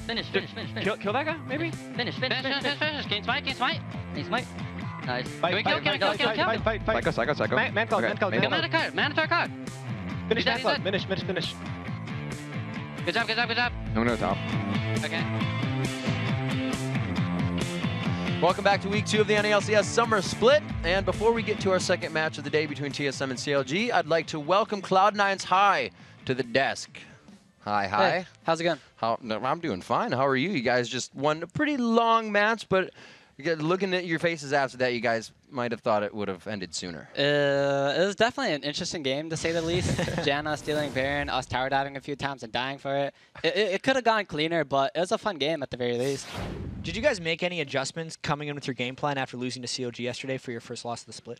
Finish. Kill that guy, maybe? Finish. Gain smite. Nice. Fight. Psycho. Man call. Get man to our car. Finish that He's club. dead. Finish. Good job. I'm gonna go top. Okay. Welcome back to week 2 of the NA Summer Split. And before we get to our second match of the day between TSM and CLG, I'd like to welcome Cloud9's High to the desk. Hi. Hey, how's it going? I'm doing fine. How are you? You guys just won a pretty long match, but looking at your faces after that, you guys might have thought it would have ended sooner. It was definitely an interesting game, to say the least. Janna stealing Baron, us tower diving a few times and dying for it. It could have gone cleaner, but it was a fun game at the very least. Did you guys make any adjustments coming in with your game plan after losing to CLG yesterday for your first loss of the split?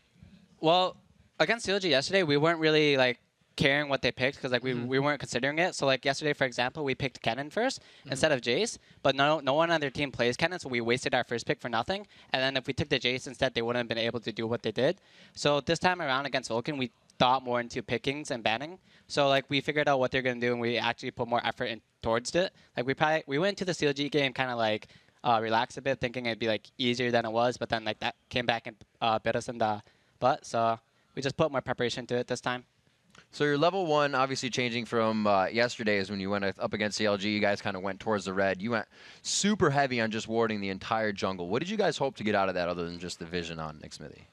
Well, against CLG yesterday, we weren't really like caring what they picked because like we weren't considering it. So like yesterday, for example, we picked Kennen first instead of Jace, but no one on their team plays Kennen, so we wasted our first pick for nothing. And then if we took the Jace instead, they wouldn't have been able to do what they did. So this time around against Vulcan, we thought more into pickings and banning. So like we figured out what they're gonna do, and we actually put more effort in towards it. Like we went into the CLG game kind of like relaxed a bit, thinking it'd be like easier than it was, but then like that came back and bit us in the butt. So we just put more preparation into it this time. So your level 1 obviously changing from yesterday's when you went up against CLG. You guys kind of went towards the red. You went super heavy on just warding the entire jungle. What did you guys hope to get out of that other than just the vision on Xmithy?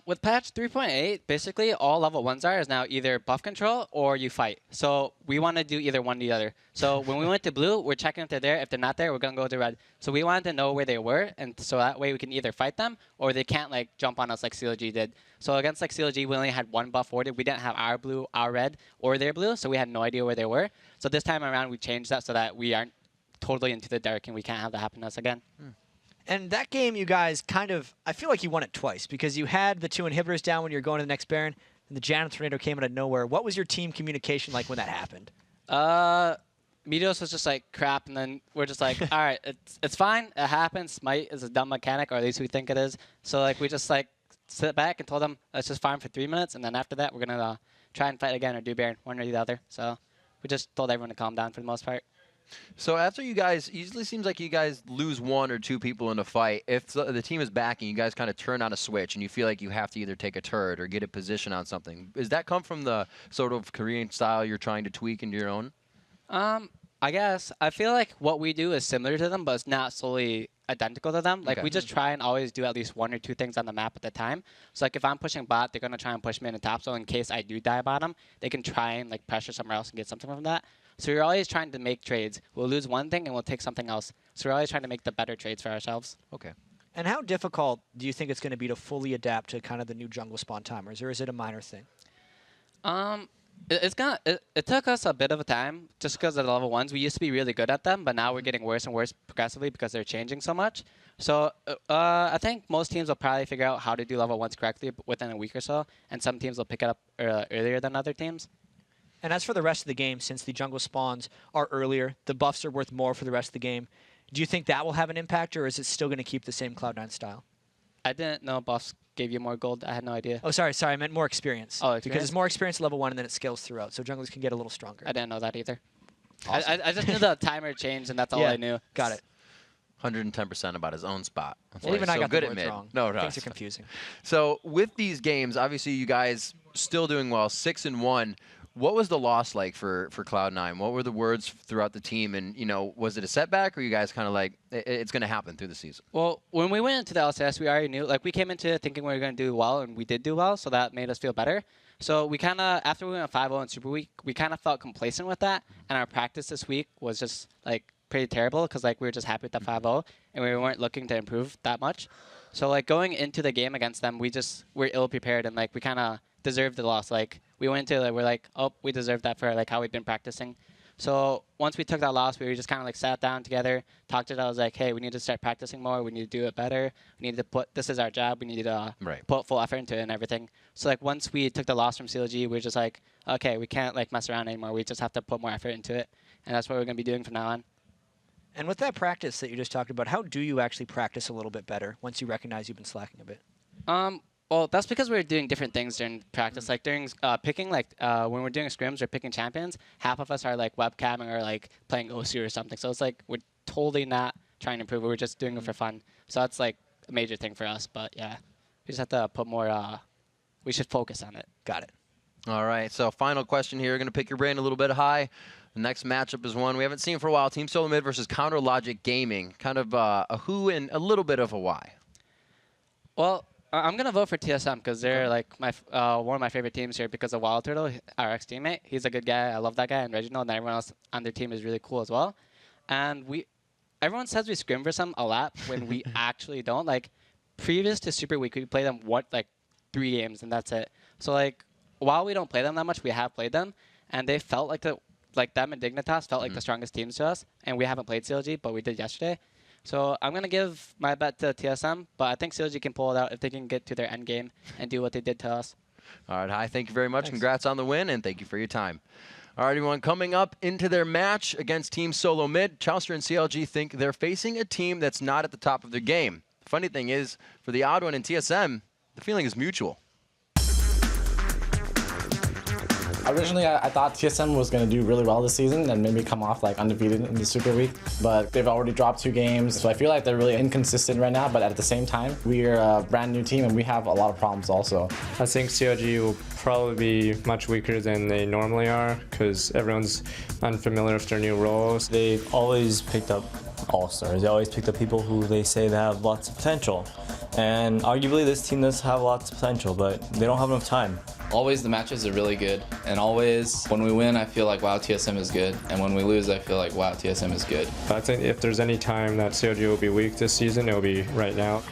With patch 3.8, basically all level 1s are is now either buff control or you fight. So we want to do either one or the other. So when we went to blue, we're checking if they're there. If they're not there, we're going to go to red. So we wanted to know where they were, and so that way we can either fight them or they can't like jump on us like CLG did. So against like CLG, we only had one buff warded. We didn't have our blue, our red, or their blue, so we had no idea where they were. So this time around, we changed that so that we aren't totally into the dark and we can't have that happen to us again. And that game, you guys kind of, I feel like you won it twice because you had the 2 inhibitors down when you were going to the next Baron, and the Janna Tornado came out of nowhere. What was your team communication like when that happened? Meteos was just like crap, and then we're just like, all right, it's fine, it happens. Smite is a dumb mechanic, or at least we think it is. So like we just like sit back and told them, let's just farm for 3 minutes, and then after that we're gonna try and fight again or do Baron, one or the other. So we just told everyone to calm down for the most part. So after you guys, usually seems like you guys lose 1 or 2 people in a fight. If the team is backing, you guys kind of turn on a switch and you feel like you have to either take a turret or get a position on something. Does that come from the sort of Korean style you're trying to tweak into your own? I guess. I feel like what we do is similar to them, but it's not solely identical to them. Like we just try and always do at least 1 or 2 things on the map at the time. So like if I'm pushing bot, they're going to try and push me in the top. So in case I do die bottom, they can try and like pressure somewhere else and get something from that. So we're always trying to make trades. We'll lose one thing and we'll take something else. So we're always trying to make the better trades for ourselves. Okay. And how difficult do you think it's going to be to fully adapt to kind of the new jungle spawn timers, or is it a minor thing? It took us a bit of a time just because of the level 1s. We used to be really good at them, but now we're getting worse and worse progressively because they're changing so much. So I think most teams will probably figure out how to do level 1s correctly within a week or so, and some teams will pick it up earlier than other teams. And as for the rest of the game, since the jungle spawns are earlier, the buffs are worth more for the rest of the game. Do you think that will have an impact, or is it still going to keep the same Cloud9 style? I didn't know buffs gave you more gold. I had no idea. Oh, sorry. I meant more experience. Oh, experience? Because it's more experience at level 1, and then it scales throughout. So junglers can get a little stronger. I didn't know that either. Awesome. I just knew the timer changed, and that's all I knew. Got it. 110% about his own spot. Well, even I got good the at words mid. wrong. No, Things are confusing. So with these games, obviously you guys still doing well, 6-1. What was the loss like for Cloud9? What were the words throughout the team? And, you know, was it a setback, or you guys kind of like, it's going to happen through the season? Well, when we went into the LCS, we already knew. Like, we came into it thinking we were going to do well, and we did do well, so that made us feel better. So we kind of, after we went 5-0 in Super Week, we kind of felt complacent with that. And our practice this week was just, like, pretty terrible because, like, we were just happy with the 5-0, and we weren't looking to improve that much. So, like, going into the game against them, we're ill-prepared, and, like, we kind of deserved the loss. Like, we went to it, we're like, oh, we deserve that for like how we've been practicing. So once we took that loss, we just kind of like sat down together, talked it out. I was like, hey, we need to start practicing more. We need to do it better. We need to this is our job. We need to put full effort into it and everything. So like once we took the loss from CLG, we were just like, okay, we can't like mess around anymore. We just have to put more effort into it. And that's what we're going to be doing from now on. And with that practice that you just talked about, how do you actually practice a little bit better once you recognize you've been slacking a bit? Well, that's because we're doing different things during practice. Like during picking, when we're doing scrims or picking champions, half of us are like webcamming or like playing OC or something. So it's like we're totally not trying to improve. We're just doing it for fun. So that's like a major thing for us. But yeah, we just have to put more. We should focus on it. Got it. All right, so final question here. Going to pick your brain a little bit high. The next matchup is one we haven't seen for a while. Team Solo Mid versus Counter Logic Gaming. Kind of a who and a little bit of a why. Well, I'm gonna vote for TSM because they're like one of my favorite teams here because of Wild Turtle, our ex-teammate. He's a good guy. I love that guy. And Reginald and everyone else on their team is really cool as well. And everyone says we scrim versus them a lot when we actually don't. Like previous to Super Week, we play them 3 games and that's it. So like while we don't play them that much, we have played them, and they felt like them and Dignitas felt like the strongest teams to us. And we haven't played CLG, but we did yesterday. So I'm going to give my bet to TSM, but I think CLG can pull it out if they can get to their end game and do what they did to us. All right, Hi, thank you very much. Thanks. Congrats on the win, and thank you for your time. All right, everyone, coming up into their match against Team Solo Mid, Chowster and CLG think they're facing a team that's not at the top of their game. The funny thing is, for the odd one in TSM, the feeling is mutual. Originally, I thought TSM was going to do really well this season and maybe come off like undefeated in the Super Week, but they've already dropped 2 games, so I feel like they're really inconsistent right now, but at the same time, we are a brand new team and we have a lot of problems also. I think CLG will probably be much weaker than they normally are because everyone's unfamiliar with their new roles. They've always picked up all-stars. They always picked up people who they say they have lots of potential. And arguably this team does have lots of potential, but they don't have enough time. Always the matches are really good, and always when we win I feel like wow TSM is good, and when we lose I feel like wow TSM is good. I think if there's any time that CLG will be weak this season, it will be right now.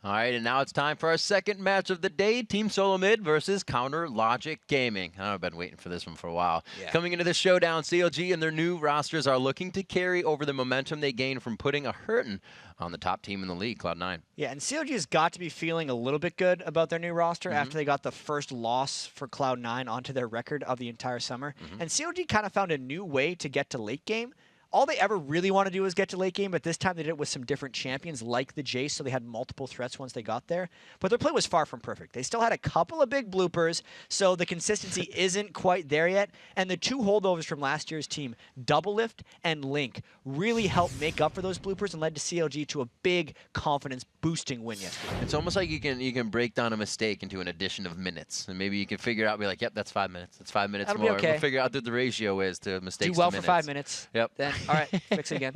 All right, and now it's time for our second match of the day, Team Solo Mid versus Counter Logic Gaming. I've been waiting for this one for a while. Yeah. Coming into the showdown, CLG and their new rosters are looking to carry over the momentum they gained from putting a hurtin' on the top team in the league, Cloud9. Yeah, and CLG has got to be feeling a little bit good about their new roster after they got the first loss for Cloud9 onto their record of the entire summer. And CLG kind of found a new way to get to late game. All they ever really want to do is get to late game, but this time they did it with some different champions like the Jace, so they had multiple threats once they got there. But their play was far from perfect. They still had a couple of big bloopers, so the consistency isn't quite there yet. And the 2 holdovers from last year's team, Double Lift and Link, really helped make up for those bloopers and led to CLG to a big confidence-boosting win yesterday. It's almost like you can break down a mistake into an addition of minutes, and maybe you can figure out, be like, yep, that's 5 minutes. That's 5 minutes That'll more. be okay. We'll figure out what the ratio is to mistakes Do well to for minutes. 5 minutes. Yep. Then, all right, fix it again.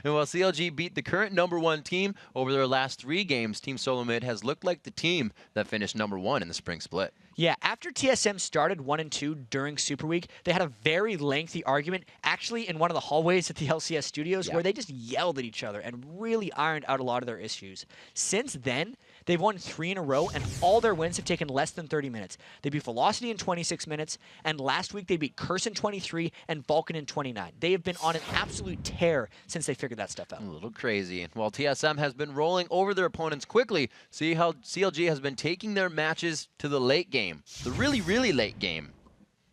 And while CLG beat the current #1 team over their last 3 games, Team Solo Mid has looked like the team that finished #1 in the spring split. Yeah, after TSM started 1 and 2 during Super Week, they had a very lengthy argument, actually in one of the hallways at the LCS studios, where they just yelled at each other and really ironed out a lot of their issues. Since then, they've won 3 in a row, and all their wins have taken less than 30 minutes. They beat Velocity in 26 minutes, and last week they beat Curse in 23 and Vulcan in 29. They have been on an absolute tear since they figured that stuff out. A little crazy. While TSM has been rolling over their opponents quickly, see how CLG has been taking their matches to the late game. The really, really late game.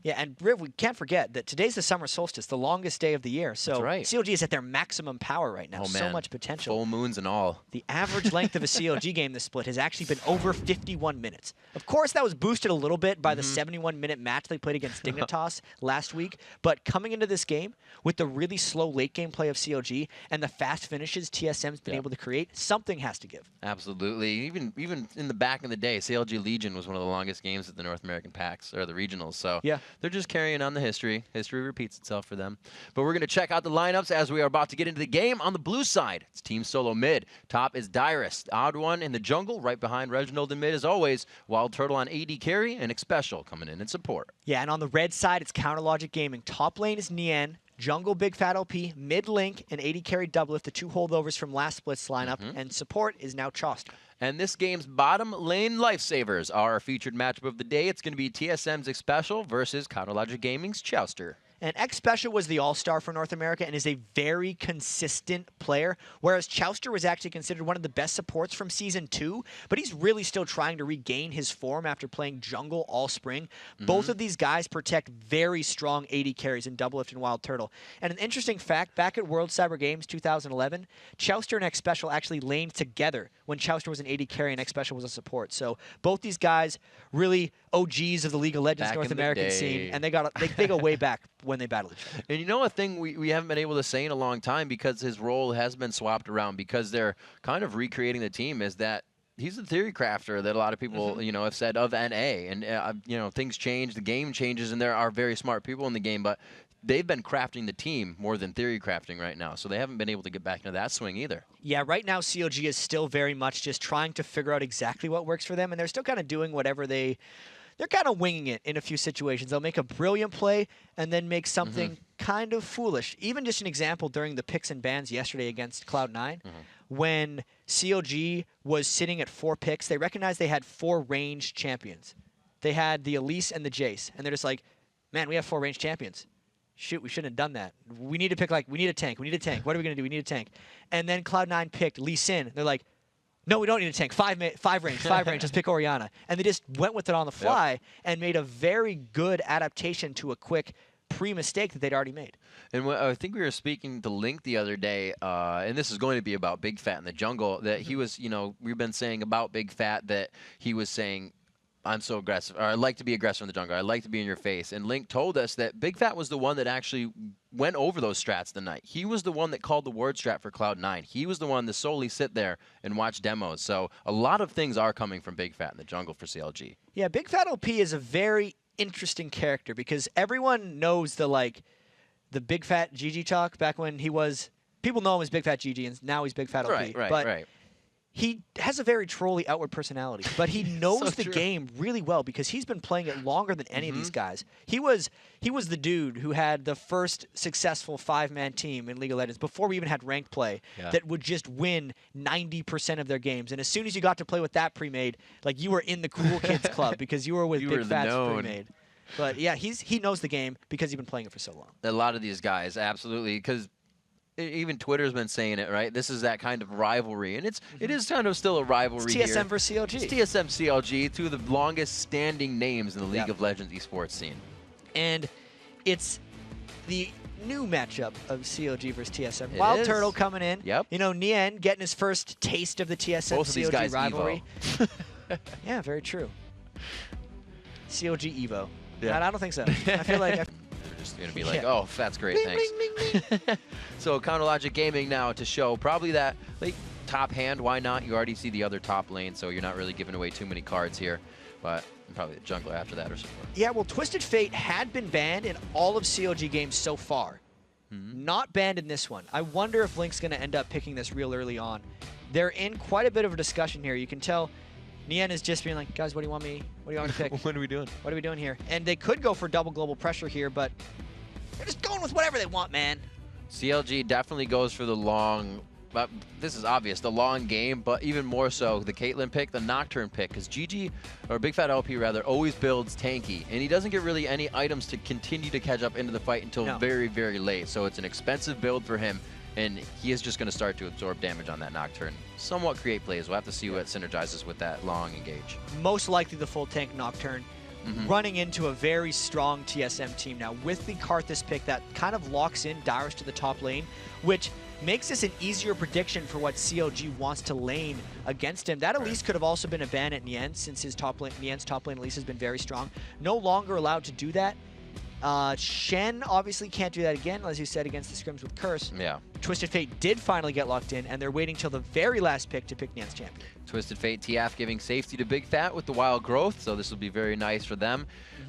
Yeah, and Riv, we can't forget that today's the summer solstice, the longest day of the year. So That's right. CLG is at their maximum power right now. Oh, So man. much potential. Full moons and all. The average length of a CLG game this split has actually been over 51 minutes. Of course, that was boosted a little bit by the 71-minute match they played against Dignitas last week. But coming into this game, with the really slow late game play of CLG and the fast finishes TSM's been able to create, something has to give. Absolutely. Even in the back in the day, CLG Legion was one of the longest games at the North American PAX, or the regionals. So Yeah. they're just carrying on the history. History repeats itself for them. But we're going to check out the lineups as we are about to get into the game. On the blue side, it's Team Solo Mid. Top is Dyrus, odd one in the jungle, right behind Reginald in mid as always. Wild Turtle on AD carry, and Xpecial coming in support. Yeah, and on the red side, it's Counter Logic Gaming. Top lane is Nian. Jungle, Big Fat LP, mid Link, and 80 carry Double Lift, the 2 holdovers from last split's lineup, and support is now Chowster. And this game's bottom lane lifesavers are our featured matchup of the day. It's going to be TSM's Xpecial versus Counter Logic Gaming's Chowster. And X Special was the all-star for North America and is a very consistent player, whereas Chowster was actually considered one of the best supports from Season 2, but he's really still trying to regain his form after playing jungle all spring. Both of these guys protect very strong AD carries in Doublelift and Wild Turtle. And an interesting fact, back at World Cyber Games 2011, Chowster and X Special actually laned together when Chowster was an AD carry and X Special was a support. So both these guys really OGs of the League of Legends Back North in the American day. scene, and they go way back when they battled each other. And you know a thing we haven't been able to say in a long time, because his role has been swapped around, because they're kind of recreating the team, is that he's the theory crafter that a lot of people, have said of NA. And, things change, the game changes, and there are very smart people in the game, but they've been crafting the team more than theory crafting right now, so they haven't been able to get back into that swing either. Yeah, right now CLG is still very much just trying to figure out exactly what works for them, and they're still kind of doing whatever they're kind of winging it in a few situations. They'll make a brilliant play and then make something kind of foolish. Even just an example during the picks and bans yesterday against Cloud9, when CLG was sitting at 4 picks, they recognized they had 4 ranged champions. They had the Elise and the Jace, and they're just like, man, we have 4 ranged champions. Shoot, we shouldn't have done that. We need to pick, we need a tank. We need a tank. What are we going to do? We need a tank. And then Cloud9 picked Lee Sin. They're like, no, we don't need a tank. 5 range. Let's pick Orianna. And they just went with it on the fly and made a very good adaptation to a quick pre-mistake that they'd already made. And I think we were speaking to Link the other day, and this is going to be about Big Fat in the jungle, that he was, we've been saying about Big Fat that he was saying, I'm so aggressive, or I like to be aggressive in the jungle, I like to be in your face. And Link told us that Big Fat was the one that actually went over those strats tonight. He was the one that called the ward strat for Cloud9. He was the one to solely sit there and watch demos. So a lot of things are coming from Big Fat in the jungle for CLG. Yeah, Big Fat OP is a very interesting character because everyone knows the Big Fat GG talk back when he was, people know him as Big Fat GG, and now he's Big Fat OP. Right. He has a very trolly outward personality, but he knows So the true. game really well because he's been playing it longer than any of these guys. He was the dude who had the first successful 5-man team in League of Legends before we even had ranked play that would just win 90% of their games. And as soon as you got to play with that pre-made, you were in the cool kids club because you were with Big Fat's pre-made. But yeah, he knows the game because he's been playing it for so long. A lot of these guys, absolutely, because even Twitter's been saying it, right? This is that kind of rivalry, and it is kind of still a rivalry. It's TSM here. versus CLG. It's TSM CLG, 2 of the longest standing names in the League of Legends esports scene. And it's the new matchup of CLG versus TSM. It Wild is. Turtle coming in. Yep. Nien getting his first taste of the TSM Both of these CLG guys rivalry. Yeah, very true. CLG Evo. Yeah. I don't think so. I feel like They're just going to be like, oh, that's great, thanks. So Counter Logic Gaming now to show probably that top hand. Why not? You already see the other top lane, so you're not really giving away too many cards here. But probably the jungler after that or something. Yeah, well, Twisted Fate had been banned in all of CLG games so far. Not banned in this one. I wonder if Link's going to end up picking this real early on. They're in quite a bit of a discussion here. You can tell Nien is just being like, guys, what do you want me to pick? What are we doing? What are we doing here? And they could go for double global pressure here, but they're just going with whatever they want, man. CLG definitely goes for the long, this is obvious, the long game, but even more so the Caitlyn pick, the Nocturne pick, because GG, or Big Fat LP rather, always builds tanky, and he doesn't get really any items to continue to catch up into the fight until very, very late. So it's an expensive build for him, and he is just going to start to absorb damage on that Nocturne. Somewhat create plays. We'll have to see what synergizes with that long engage. Most likely the full tank Nocturne. Running into a very strong TSM team now with the Karthus pick that kind of locks in Dyrus to the top lane, which makes this an easier prediction for what CLG wants to lane against him. That Elise could have also been a ban at Nien since his Nien's top lane Elise has been very strong. No longer allowed to do that. Shen obviously can't do that again, as you said, against the scrims with Curse. Yeah. Twisted Fate did finally get locked in, and they're waiting till the very last pick to pick Nien's champion. Twisted Fate TF giving safety to Big Fat with the Wild Growth, so this will be very nice for them.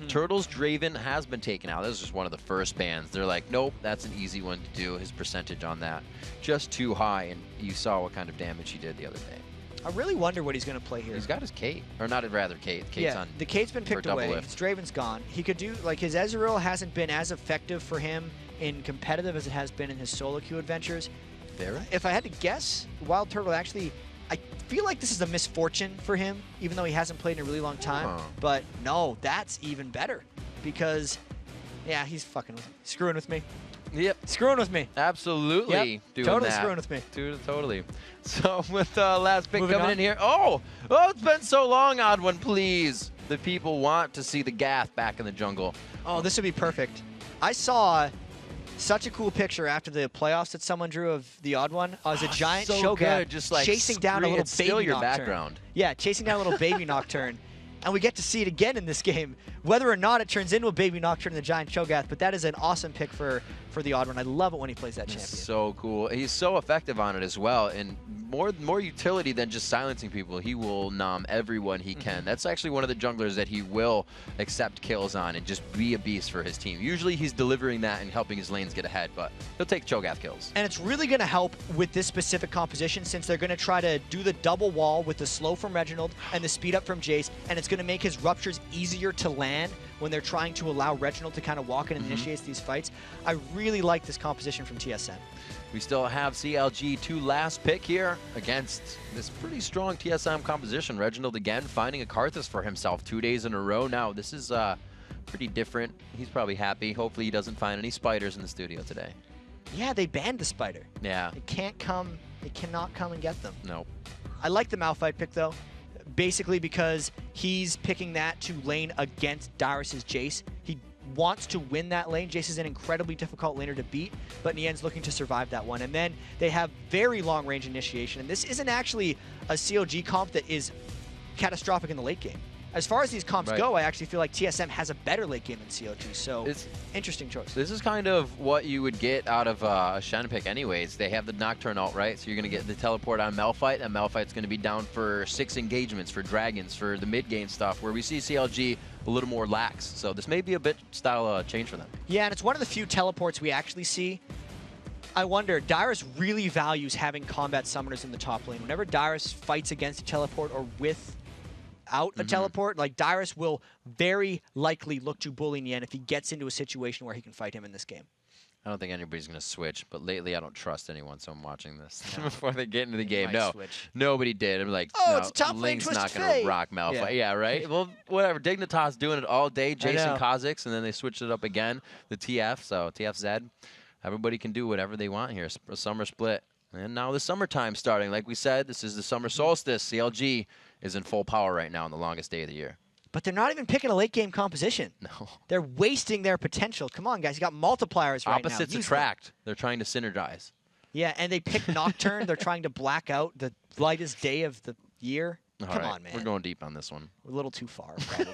Turtles Draven has been taken out. This is just one of the first bans. They're like, nope, that's an easy one to do. His percentage on that just too high, and you saw what kind of damage he did the other day. I really wonder what he's going to play here. He's got his Kate, or not rather Kate. Kate's on. The Kate's been picked away. Doublelift. His Draven's gone. He could do, his Ezreal hasn't been as effective for him in competitive as it has been in his solo queue adventures. Very. If I had to guess, Wild Turtle actually, I feel like this is a misfortune for him, even though he hasn't played in a really long time. But no, that's even better because Yeah, he's fucking with me. Screwing with me. Yep. Screwing with me. Absolutely. Yep. Doing Totally that. screwing with me. Totally. So with last pick Moving coming on. in here. Oh, it's been so long, Odd One, please. The people want to see the Gath back in the jungle. Oh, this would be perfect. I saw such a cool picture after the playoffs that someone drew of the Odd One. As a giant so Shogat good. Just like chasing down a little it's baby still your Nocturne. background. Yeah, chasing down a little baby Nocturne. And we get to see it again in this game. Whether or not it turns into a baby Nocturne in the giant Cho'Gath, but that is an awesome pick for the Odd One. I love it when he plays that champion. So cool. He's so effective on it as well, and more utility than just silencing people. He will nom everyone he can. That's actually one of the junglers that he will accept kills on and just be a beast for his team. Usually he's delivering that and helping his lanes get ahead, but he'll take Cho'Gath kills. And it's really going to help with this specific composition since they're going to try to do the double wall with the slow from Reginald and the speed up from Jace, and it's going to make his ruptures easier to land when they're trying to allow Reginald to kind of walk in and initiate these fights. I really like this composition from TSM. We still have CLG to last pick here against this pretty strong TSM composition. Reginald again finding a Karthus for himself 2 days in a row now. This is pretty different. He's probably happy. Hopefully he doesn't find any spiders in the studio today. Yeah, they banned the spider. Yeah. It can't come. It cannot come and get them. Nope. I like the Malphite pick though, basically because he's picking that to lane against Darius's Jace. He wants to win that lane. Jace is an incredibly difficult laner to beat, but Nien's looking to survive that one. And then they have very long range initiation, and this isn't actually a CLG comp that is catastrophic in the late game. As far as these comps go, I actually feel like TSM has a better late game than CLG, so it's interesting choice. This is kind of what you would get out of a Shen pick anyways. They have the Nocturne ult, right? So you're going to get the teleport on Malphite, and Malphite's going to be down for 6 engagements for Dragons, for the mid-game stuff, where we see CLG a little more lax. So this may be a bit style change for them. Yeah, and it's one of the few teleports we actually see. I wonder, Darius really values having combat summoners in the top lane. Whenever Darius fights against a teleport or without a teleport, like Darius will very likely look to bully Nien if he gets into a situation where he can fight him in this game. I don't think anybody's going to switch, but lately I don't trust anyone, so I'm watching this before they get into the game. No, nobody did. I'm like, oh, no, it's a top lane Link's twist not going fate. to rock Malphite. Yeah, right? Well, whatever. Dignitas doing it all day. Jason know. Kha'Zix, and then they switched it up again. The TF, so TFZ. Everybody can do whatever they want here. A summer split. And now the summertime starting. Like we said, this is the summer solstice. CLG is in full power right now on the longest day of the year. But they're not even picking a late game composition. No. They're wasting their potential. Come on, guys. You got multipliers right now. Opposites Use attract. They're trying to synergize. Yeah, and they pick Nocturne. They're trying to black out the lightest day of the year. Come on, man. We're going deep on this one. We're a little too far, probably.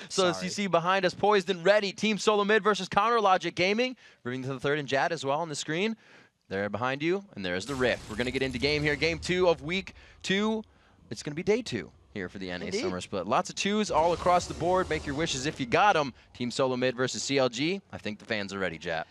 So as you see behind us, poised and ready, Team Solo Mid versus Counter Logic Gaming. Moving to the third and Jad as well on the screen. There behind you, and there's the Rift. We're going to get into game here. Game 2 of week 2. It's going to be day 2 here for the NA Summer Split. Lots of 2s all across the board. Make your wishes if you got them. Team Solo Mid versus CLG. I think the fans are ready, Jap.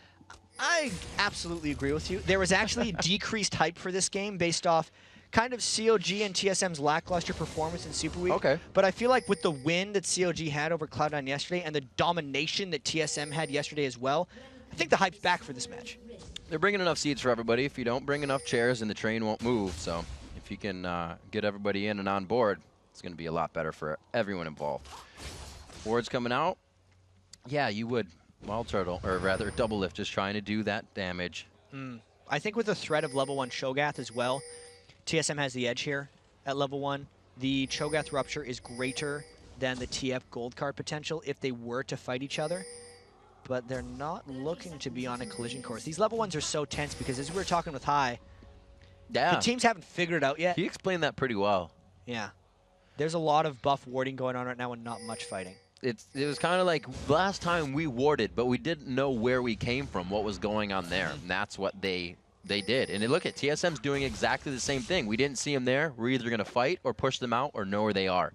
I absolutely agree with you. There was actually decreased hype for this game based off kind of CLG and TSM's lackluster performance in Super Week. Okay. But I feel like with the win that CLG had over Cloud9 yesterday and the domination that TSM had yesterday as well, I think the hype's back for this match. They're bringing enough seats for everybody. If you don't bring enough chairs, then the train won't move. So if you can get everybody in and on board, it's going to be a lot better for everyone involved. Wards coming out. Yeah, you would. Wild Turtle, or rather Double Lift, just trying to do that damage. I think with the threat of level 1 Cho'Gath as well, TSM has the edge here at level 1. The Cho'Gath Rupture is greater than the TF Gold card potential if they were to fight each other. But they're not looking to be on a collision course. These level 1s are so tense because as we were talking with High, the teams haven't figured it out yet. He explained that pretty well. Yeah. There's a lot of buff warding going on right now and not much fighting. It was kind of like last time we warded, but we didn't know where we came from, what was going on there. And that's what they did. And look at TSM's doing exactly the same thing. We didn't see them there. We're either going to fight or push them out or know where they are.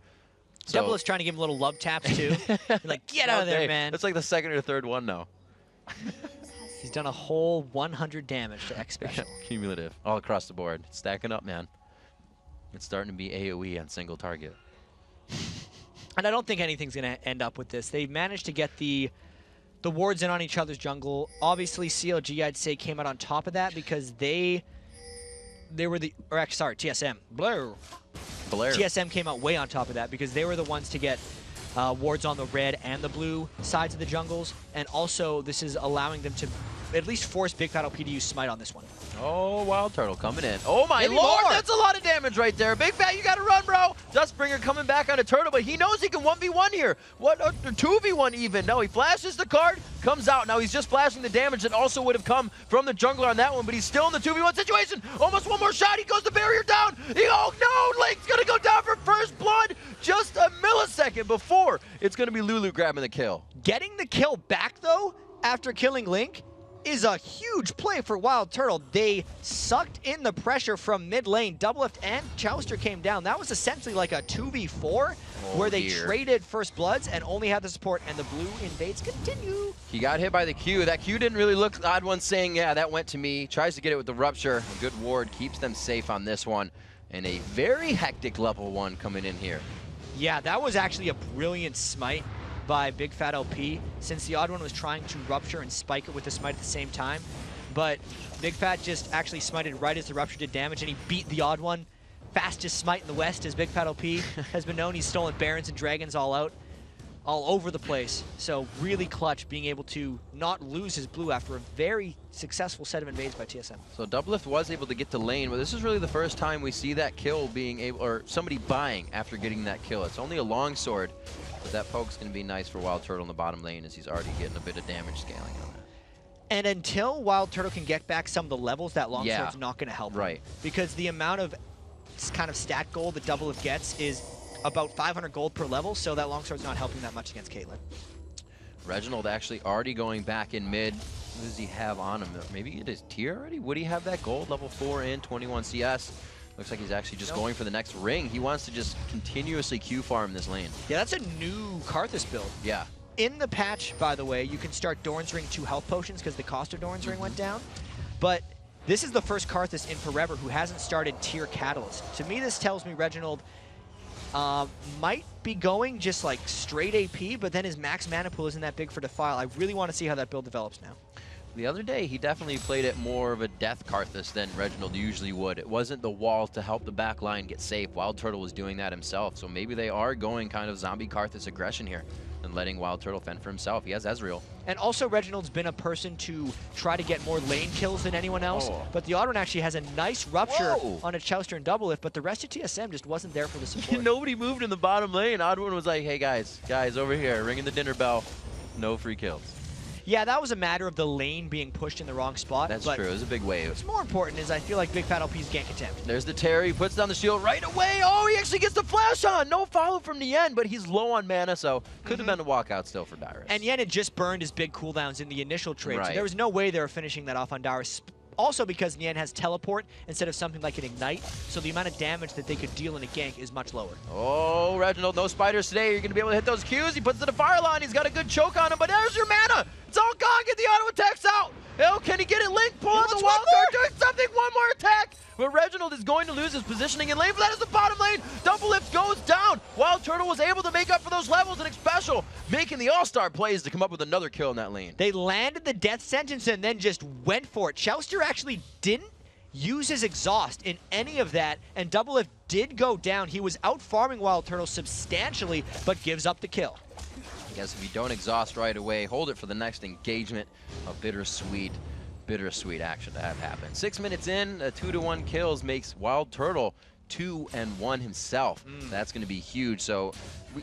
So, Double is trying to give him little love taps too. Like, get out of there, man. That's like the second or third one now. He's done a whole 100 damage to X Special. Cumulative, all across the board. It's stacking up, man. It's starting to be AoE on single target. And I don't think anything's going to end up with this. They've managed to get the wards in on each other's jungle. Obviously, CLG, I'd say, came out on top of that because they were the, or actually, sorry, TSM. Blur. Blair. TSM came out way on top of that because they were the ones to get wards on the red and the blue sides of the jungles, and also this is allowing them to at least force Big Fat LP to use Smite on this one. Oh, Wild Turtle coming in. Oh my Maybe lord, more. that's a lot of damage right there. Big Fat, you gotta run, bro. Dustbringer coming back on a Turtle, but he knows he can 1v1 here. What, or 2v1 even. No, he flashes the card, comes out. Now he's just flashing the damage that also would have come from the jungler on that one, but he's still in the 2v1 situation. Almost one more shot, he goes the barrier down. Oh no, Link's gonna go down for first blood just a millisecond before it's gonna be Lulu grabbing the kill. Getting the kill back, though, after killing Link, is a huge play for Wild Turtle. They sucked in the pressure from mid lane. Doublelift and Chowster came down. That was essentially like a 2v4 where they traded first bloods and only had the support, and the blue invades continue. He got hit by the Q. That Q didn't really look odd one saying, yeah, that went to me. Tries to get it with the Rupture. A good ward keeps them safe on this one. And a very hectic level 1 coming in here. Yeah, that was actually a brilliant smite by Big Fat LP, since the odd one was trying to Rupture and spike it with the smite at the same time. But Big Fat just actually smited right as the Rupture did damage, and he beat the odd one. Fastest smite in the West, as Big Fat LP has been known. He's stolen Barons and Dragons all over the place. So really clutch being able to not lose his blue after a very successful set of invades by TSM. So Doublelift was able to get to lane, but this is really the first time we see that kill being able, or somebody buying after getting that kill. It's only a longsword. But that poke's going to be nice for Wild Turtle in the bottom lane, as he's already getting a bit of damage scaling on that. And until Wild Turtle can get back some of the levels, that longsword's not going to help him. Because the amount of kind of stat gold that Doublelift gets is about 500 gold per level, so that longsword's not helping that much against Caitlyn. Reginald actually already going back in mid. What does he have on him? Maybe it is tier already? Would he have that gold? Level 4 and 21 CS. Looks like he's actually just going for the next ring. He wants to just continuously Q farm this lane. Yeah, that's a new Karthus build. Yeah. In the patch, by the way, you can start Doran's Ring 2 health potions because the cost of Doran's Ring went down. But this is the first Karthus in forever who hasn't started tier Catalyst. To me, this tells me Reginald might be going just like straight AP, but then his max mana pool isn't that big for Defile. I really want to see how that build develops now. The other day, he definitely played it more of a death Karthus than Reginald usually would. It wasn't the wall to help the back line get safe. Wild Turtle was doing that himself, so maybe they are going kind of zombie Karthus aggression here and letting Wild Turtle fend for himself. He has Ezreal. And also, Reginald's been a person to try to get more lane kills than anyone else, but the Oddrun actually has a nice Rupture on a Chowster and Doublelift, but the rest of TSM just wasn't there for the support. Nobody moved in the bottom lane. Oddrun was like, hey guys, over here, ringing the dinner bell. No free kills. Yeah, that was a matter of the lane being pushed in the wrong spot. That's true. It was a big wave. What's more important is I feel like Big Fat LP's gank attempt. There's the Terry. Puts down the shield right away. Oh, he actually gets the flash on. No follow from Nien, but he's low on mana, so could have been a walkout still for Dyrus. And Yen had just burned his big cooldowns in the initial trade, Right. so there was no way they were finishing that off on Dyrus. Also because Nien has teleport instead of something like an ignite, so the amount of damage that they could deal in a gank is much lower. Oh, Reginald, no spiders today. You're going to be able to hit those Qs. He puts the Fire line. He's got a good choke on him, but there's your mana. It's all gone. Get the auto attacks out. Oh, can he get it? Link, pull out the wild card, doing something. One more attack. But Reginald is going to lose his positioning in lane, but that is the bottom lane. Doublelift goes down. Wild Turtle was able to make up for those levels, and special, making the all-star plays to come up with another kill in that lane. They landed the death sentence and then just went for it. Chowster actually didn't use his exhaust in any of that, and Doublelift did go down. He was out farming Wild Turtle substantially, but gives up the kill. I guess if you don't exhaust right away, hold it for the next engagement. A bittersweet action to have happen. 6 minutes in, 2-to-1 kills makes Wild Turtle 2-1 himself. That's going to be huge. So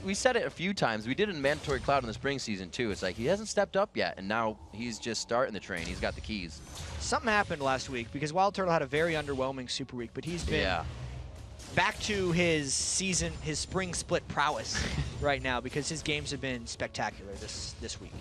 we said it a few times. We did it in Mandatory Cloud in the spring season too. It's like he hasn't stepped up yet, and now he's just starting the train. He's got the keys. Something happened last week because Wild Turtle had a very underwhelming Super Week, but he's been back to his spring split prowess right now because his games have been spectacular this week.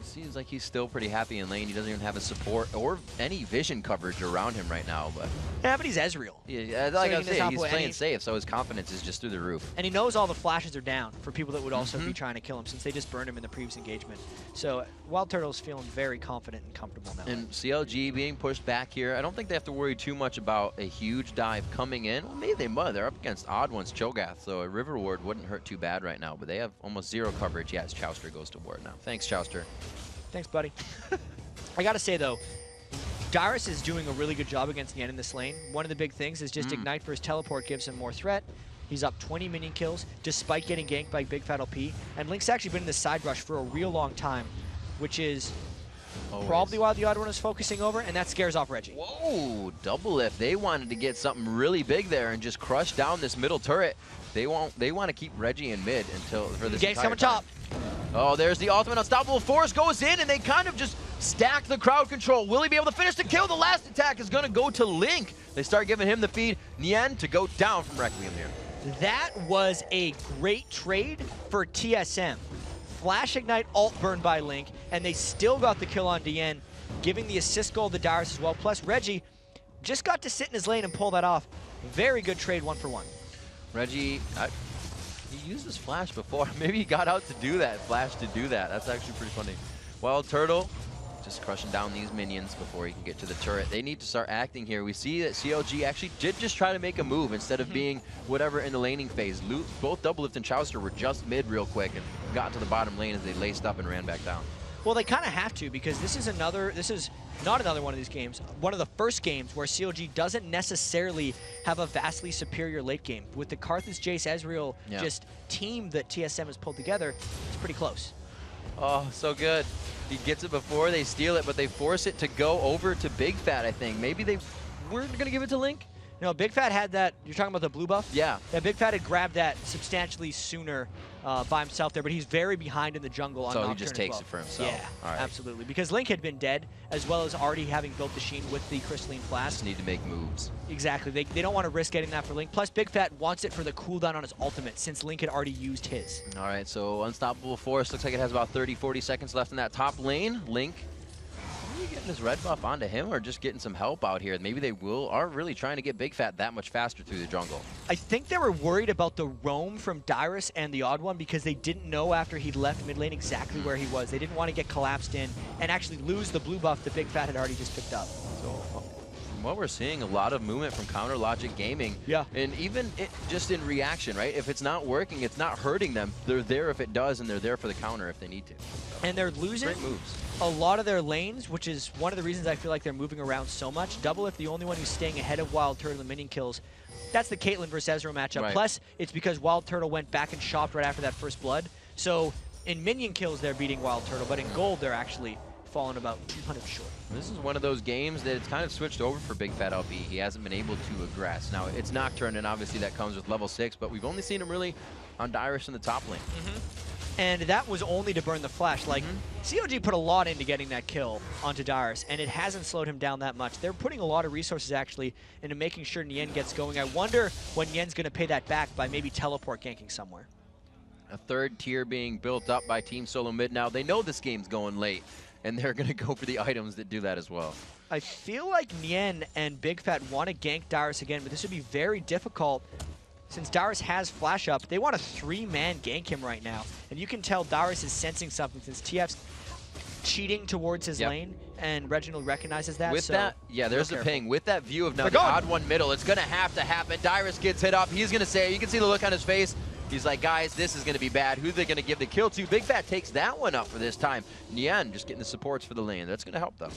Seems like he's still pretty happy in lane. He doesn't even have a support or any vision coverage around him right now. But yeah, but he's Ezreal. Yeah, like I was saying, he's playing safe, so his confidence is just through the roof. And he knows all the flashes are down for people that would also be trying to kill him since they just burned him in the previous engagement. So Wild Turtle's feeling very confident and comfortable now. And CLG being pushed back here, I don't think they have to worry too much about a huge dive coming in. Well, maybe they might. They're up against odd ones, Cho'Gath, so a River Ward wouldn't hurt too bad right now. But they have almost zero coverage. Yes, Chowster goes to ward now. Thanks, Chowster. Thanks, buddy. I gotta say, though, Dyrus is doing a really good job against Nien in this lane. One of the big things is just Ignite for his teleport gives him more threat. He's up 20 minion kills despite getting ganked by Big Fat LP. And Link's actually been in the side rush for a real long time, which is probably why the Odd One is focusing over, and that scares off Reggie. Whoa, double lift. They wanted to get something really big there and just crush down this middle turret. They want to keep Reggie in mid until for this Gank's coming time. top. Oh, there's the ultimate. Unstoppable Force goes in, and they kind of just stack the crowd control. Will he be able to finish the kill? The last attack is going to go to Link. They start giving him the feed. Nien to go down from Requiem here. That was a great trade for TSM. Flash Ignite ult burned by Link, and they still got the kill on Dien, giving the assist goal to Darius as well. Plus, Reggie just got to sit in his lane and pull that off. Very good trade, 1-for-1. Reggie, he used his flash before. Maybe he got out to do that, flash to do that. That's actually pretty funny. Wild Turtle just crushing down these minions before he can get to the turret. They need to start acting here. We see that CLG actually did just try to make a move instead of being whatever in the laning phase. Both Doublelift and Chowster were just mid real quick and got to the bottom lane as they laced up and ran back down. Well, they kind of have to, because this is not another one of these games. One of the first games where CLG doesn't necessarily have a vastly superior late game. With the Karthus, Jace, Ezreal just team that TSM has pulled together, it's pretty close. Oh, so good. He gets it before they steal it, but they force it to go over to Big Fat, I think. Maybe they weren't going to give it to Link? No, Big Fat had that. You're talking about the blue buff? Yeah. Yeah, Big Fat had grabbed that substantially sooner by himself there, but he's very behind in the jungle on So Nocturne he just as takes well. it for himself. Yeah, All right. absolutely. Because Link had been dead, as well as already having built the Sheen with the Crystalline Flask. Just need to make moves. Exactly. They don't want to risk getting that for Link. Plus, Big Fat wants it for the cooldown on his ultimate, since Link had already used his. All right, so Unstoppable Force looks like it has about 30-40 seconds left in that top lane. Link, are you getting this red buff onto him or just getting some help out here? Maybe they are really trying to get Big Fat that much faster through the jungle. I think they were worried about the roam from Dyrus and the Odd One because they didn't know after he'd left mid lane exactly where he was. They didn't want to get collapsed in and actually lose the blue buff that Big Fat had already just picked up. So from what we're seeing, a lot of movement from Counter Logic Gaming. Yeah. And even just in reaction, right? If it's not working, it's not hurting them. They're there if it does, and they're there for the counter if they need to. And they're losing Great moves. a lot of their lanes, which is one of the reasons I feel like they're moving around so much. Doublelift, the only one who's staying ahead of Wild Turtle in minion kills. That's the Caitlyn versus Ezreal matchup. Right. Plus, it's because Wild Turtle went back and shopped right after that first blood. So in minion kills, they're beating Wild Turtle, but in gold, they're actually falling about 200 short. This is one of those games that it's kind of switched over for Big Fat LP. He hasn't been able to aggress. Now, it's Nocturne, and obviously that comes with level 6, but we've only seen him really on Dyrus in the top lane. And that was only to burn the flash. Like, CLG put a lot into getting that kill onto Dyrus, and it hasn't slowed him down that much. They're putting a lot of resources, actually, into making sure Nien gets going. I wonder when Nien's going to pay that back by maybe teleport ganking somewhere. A third tier being built up by Team Solo Mid now. They know this game's going late, and they're going to go for the items that do that as well. I feel like Nien and Big Fat want to gank Dyrus again, but this would be very difficult since Dyrus has flash up. They want a 3-man gank him right now, and you can tell Dyrus is sensing something since TF's cheating towards his lane, and Reginald recognizes that. With so that, yeah, there's the careful. ping. With that view of now They're the going. odd one middle, it's going to have to happen. Dyrus gets hit up. He's going to say, you can see the look on his face. He's like, guys, this is going to be bad. Who are they going to give the kill to? Big Fat takes that one up for this time. Nien just getting the supports for the lane. That's going to help them.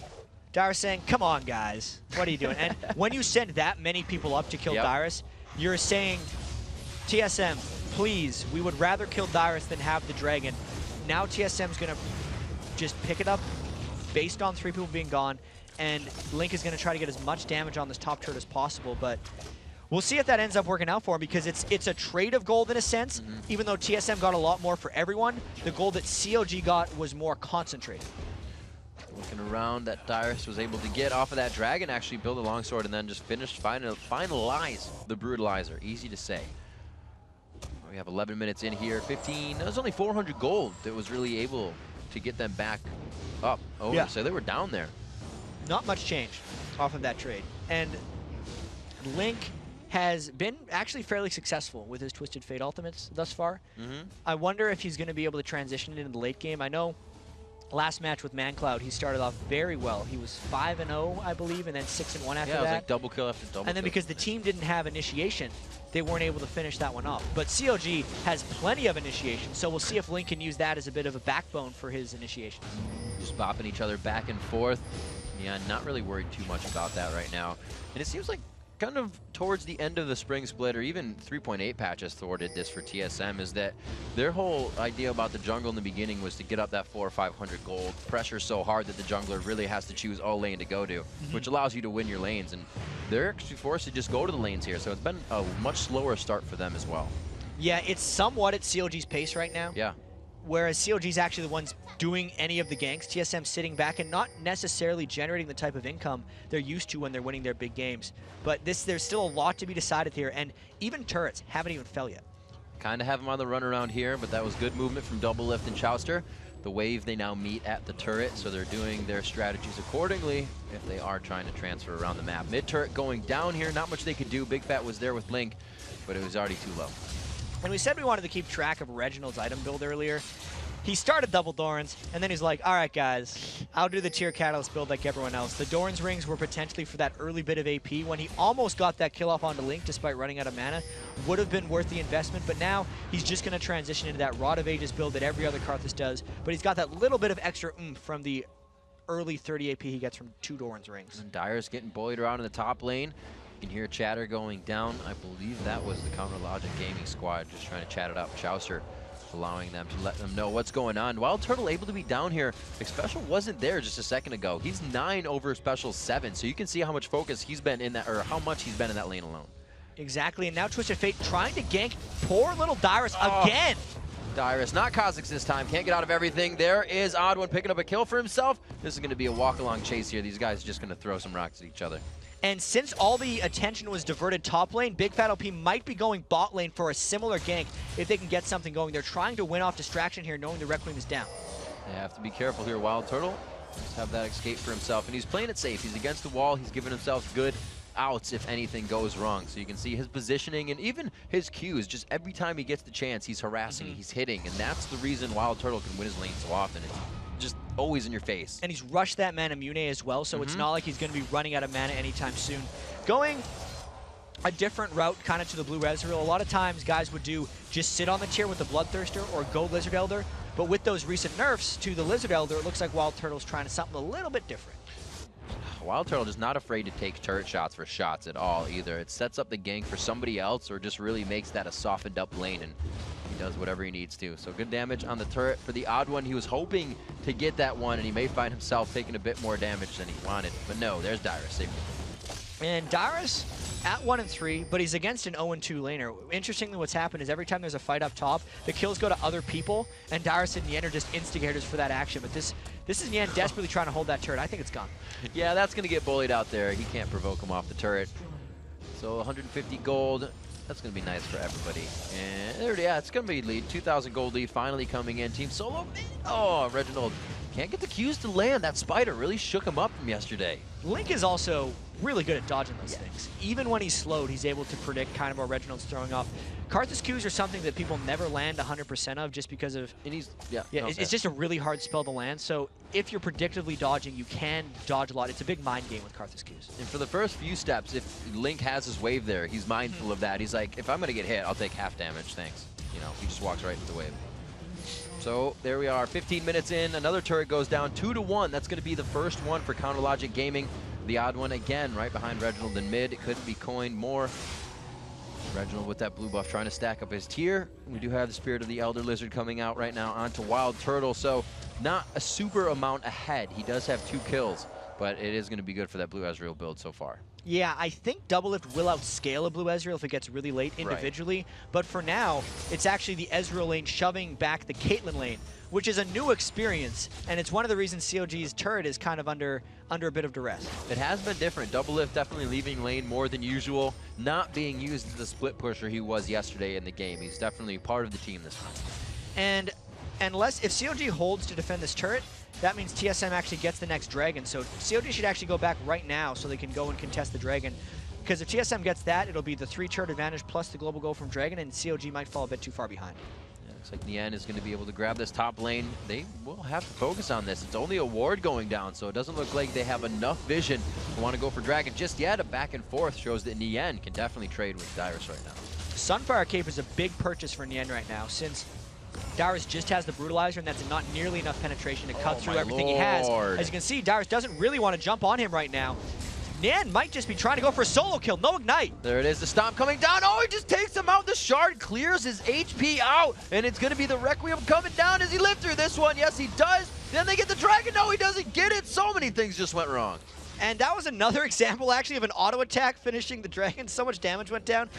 Dyrus saying, come on, guys. What are you doing? And when you send that many people up to kill Dyrus, you're saying, TSM, please, we would rather kill Dyrus than have the dragon. Now TSM's going to just pick it up based on 3 people being gone, and Link is going to try to get as much damage on this top turret as possible, but we'll see if that ends up working out for him, because it's a trade of gold in a sense. Even though TSM got a lot more for everyone, the gold that CLG got was more concentrated. Looking around, that Dyrus was able to get off of that dragon, actually build a longsword, and then just finalize the Brutalizer. Easy to say. We have 11 minutes in here. 15. That was only 400 gold that was really able to get them back up. So they were down there. Not much change off of that trade. And Link has been actually fairly successful with his Twisted Fate ultimates thus far. I wonder if he's going to be able to transition it into the late game. I know last match with ManCloud, he started off very well. He was 5-0, I believe, and then 6-1 after that. Yeah, it was like double kill after double kill. And then because the team didn't have initiation, they weren't able to finish that one off. But CLG has plenty of initiation, so we'll see if Link can use that as a bit of a backbone for his initiation. Just bopping each other back and forth. Yeah, not really worried too much about that right now. And it seems like kind of towards the end of the spring split, or even 3.8 patches thwarted this for TSM, is that their whole idea about the jungle in the beginning was to get up that 400 or 500 gold, pressure so hard that the jungler really has to choose all lane to go to, which allows you to win your lanes. And they're actually forced to just go to the lanes here, so it's been a much slower start for them as well. Yeah, it's somewhat at CLG's pace right now. Yeah. Whereas CLG's actually the ones doing any of the ganks. TSM sitting back and not necessarily generating the type of income they're used to when they're winning their big games. But there's still a lot to be decided here, and even turrets haven't even fell yet. Kind of have them on the run around here, but that was good movement from Doublelift and Chowster. The wave, they now meet at the turret, so they're doing their strategies accordingly if they are trying to transfer around the map. Mid turret going down here, not much they could do. Big Fat was there with Link, but it was already too low. And we said we wanted to keep track of Reginald's item build earlier. He started double Doran's, and then he's like, all right, guys, I'll do the tier catalyst build like everyone else. The Doran's rings were potentially for that early bit of AP. When he almost got that kill off onto Link despite running out of mana, would have been worth the investment, but now he's just going to transition into that Rod of Ages build that every other Karthus does, but he's got that little bit of extra oomph from the early 30 AP he gets from 2 Doran's rings. And Dyer's getting bullied around in the top lane. You can hear chatter going down. I believe that was the Counter Logic Gaming squad just trying to chat it up. Chowster allowing them to let them know what's going on. Wild Turtle able to be down here. Special wasn't there just a second ago. He's 9 over Special 7, so you can see how much focus he's been in that, or how much he's been in that lane alone. Exactly, and now Twisted Fate trying to gank poor little Dyrus again. Dyrus, not Kha'Zix this time, can't get out of everything. There is Odd One picking up a kill for himself. This is going to be a walk-along chase here. These guys are just going to throw some rocks at each other. And since all the attention was diverted top lane, Big Fat LP might be going bot lane for a similar gank if they can get something going. They're trying to win off distraction here, knowing the Requiem is down. They have to be careful here. Wild Turtle just have that escape for himself, and he's playing it safe. He's against the wall. He's giving himself good outs if anything goes wrong. So you can see his positioning and even his cues. Just every time he gets the chance, he's harassing, he's hitting, and that's the reason Wild Turtle can win his lane so often. It's just always in your face. And he's rushed that mana Mune as well, so it's not like he's going to be running out of mana anytime soon. Going a different route kind of to the blue Ezreal. A lot of times guys would do just sit on the tier with the Bloodthirster or go Lizard Elder, but with those recent nerfs to the Lizard Elder, it looks like Wild Turtle's trying to something a little bit different. Wild Turtle is not afraid to take turret shots for shots at all either. It sets up the gank for somebody else or just really makes that a softened up lane, and he does whatever he needs to. So good damage on the turret for the Odd One. He was hoping to get that one, and he may find himself taking a bit more damage than he wanted. But no, there's Dyrus. Safety. And Dyrus at 1-3, but he's against an 0-2 laner. Interestingly, what's happened is every time there's a fight up top, the kills go to other people, and Dyrus and Yen are just instigators for that action. But this is Yen desperately trying to hold that turret. I think it's gone. Yeah, that's going to get bullied out there. He can't provoke him off the turret. So 150 gold. That's going to be nice for everybody. And there, yeah, it's going to be lead. 2,000 gold lead finally coming in. Team Solo. Oh, Reginald can't get the Qs to land. That spider really shook him up from yesterday. Link is also really good at dodging those things. Even when he's slowed, he's able to predict kind of what Reginald's throwing off. Karthus Qs are something that people never land 100% of just because of... And he's, it's just a really hard spell to land. So if you're predictively dodging, you can dodge a lot. It's a big mind game with Karthus Qs. And for the first few steps, if Link has his wave there, he's mindful of that. He's like, if I'm going to get hit, I'll take half damage, thanks. You know, he just walks right into the wave. So there we are, 15 minutes in. Another turret goes down 2-1. That's going to be the first one for Counter Logic Gaming. The Odd One again, right behind Reginald in mid. It could be coined more. Reginald with that blue buff trying to stack up his tier. We do have the Spirit of the Elder Lizard coming out right now onto Wild Turtle, so not a super amount ahead. He does have 2 kills, but it is going to be good for that blue Ezreal build so far. Yeah, I think Doublelift will outscale a blue Ezreal if it gets really late individually, but for now, it's actually the Ezreal lane shoving back the Caitlyn lane, which is a new experience, and it's one of the reasons CLG's turret is kind of under a bit of duress. It has been different. Doublelift definitely leaving lane more than usual, not being used as the split pusher he was yesterday in the game. He's definitely part of the team this time. And unless, if CLG holds to defend this turret, that means TSM actually gets the next dragon. So CLG should actually go back right now so they can go and contest the dragon. Because if TSM gets that, it'll be the 3 turret advantage plus the global goal from dragon, and CLG might fall a bit too far behind. Yeah, looks like Nien is going to be able to grab this top lane. They will have to focus on this. It's only a ward going down, so it doesn't look like they have enough vision to want to go for dragon just yet. A back and forth shows that Nien can definitely trade with Dyrus right now. Sunfire Cape is a big purchase for Nien right now, since Dyrus just has the Brutalizer, and that's not nearly enough penetration to cut through everything he has. As you can see, Dyrus doesn't really want to jump on him right now. Nian might just be trying to go for a solo kill. No ignite. There it is, the stomp coming down. Oh, he just takes him out. The shard clears his HP out, and it's going to be the Requiem coming down. Does he live through this one? Yes, he does. Then they get the dragon. No, he doesn't get it. So many things just went wrong. And that was another example, actually, of an auto attack finishing the dragon. So much damage went down.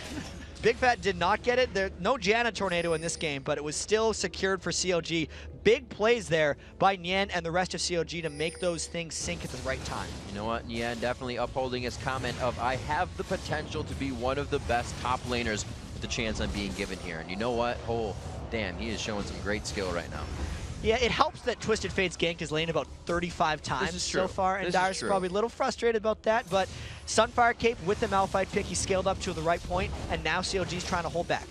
Big Fat did not get it. There no Janna Tornado in this game, but it was still secured for CLG. Big plays there by Nian and the rest of CLG to make those things sink at the right time. You know what? Nian definitely upholding his comment of, I have the potential to be one of the best top laners with the chance I'm being given here. And you know what? Oh, damn, he is showing some great skill right now. Yeah, it helps that Twisted Fate's ganked his lane about 35 times so far, and Dire's probably a little frustrated about that, but Sunfire Cape with the Malphite pick, he scaled up to the right point, and now CLG's trying to hold back.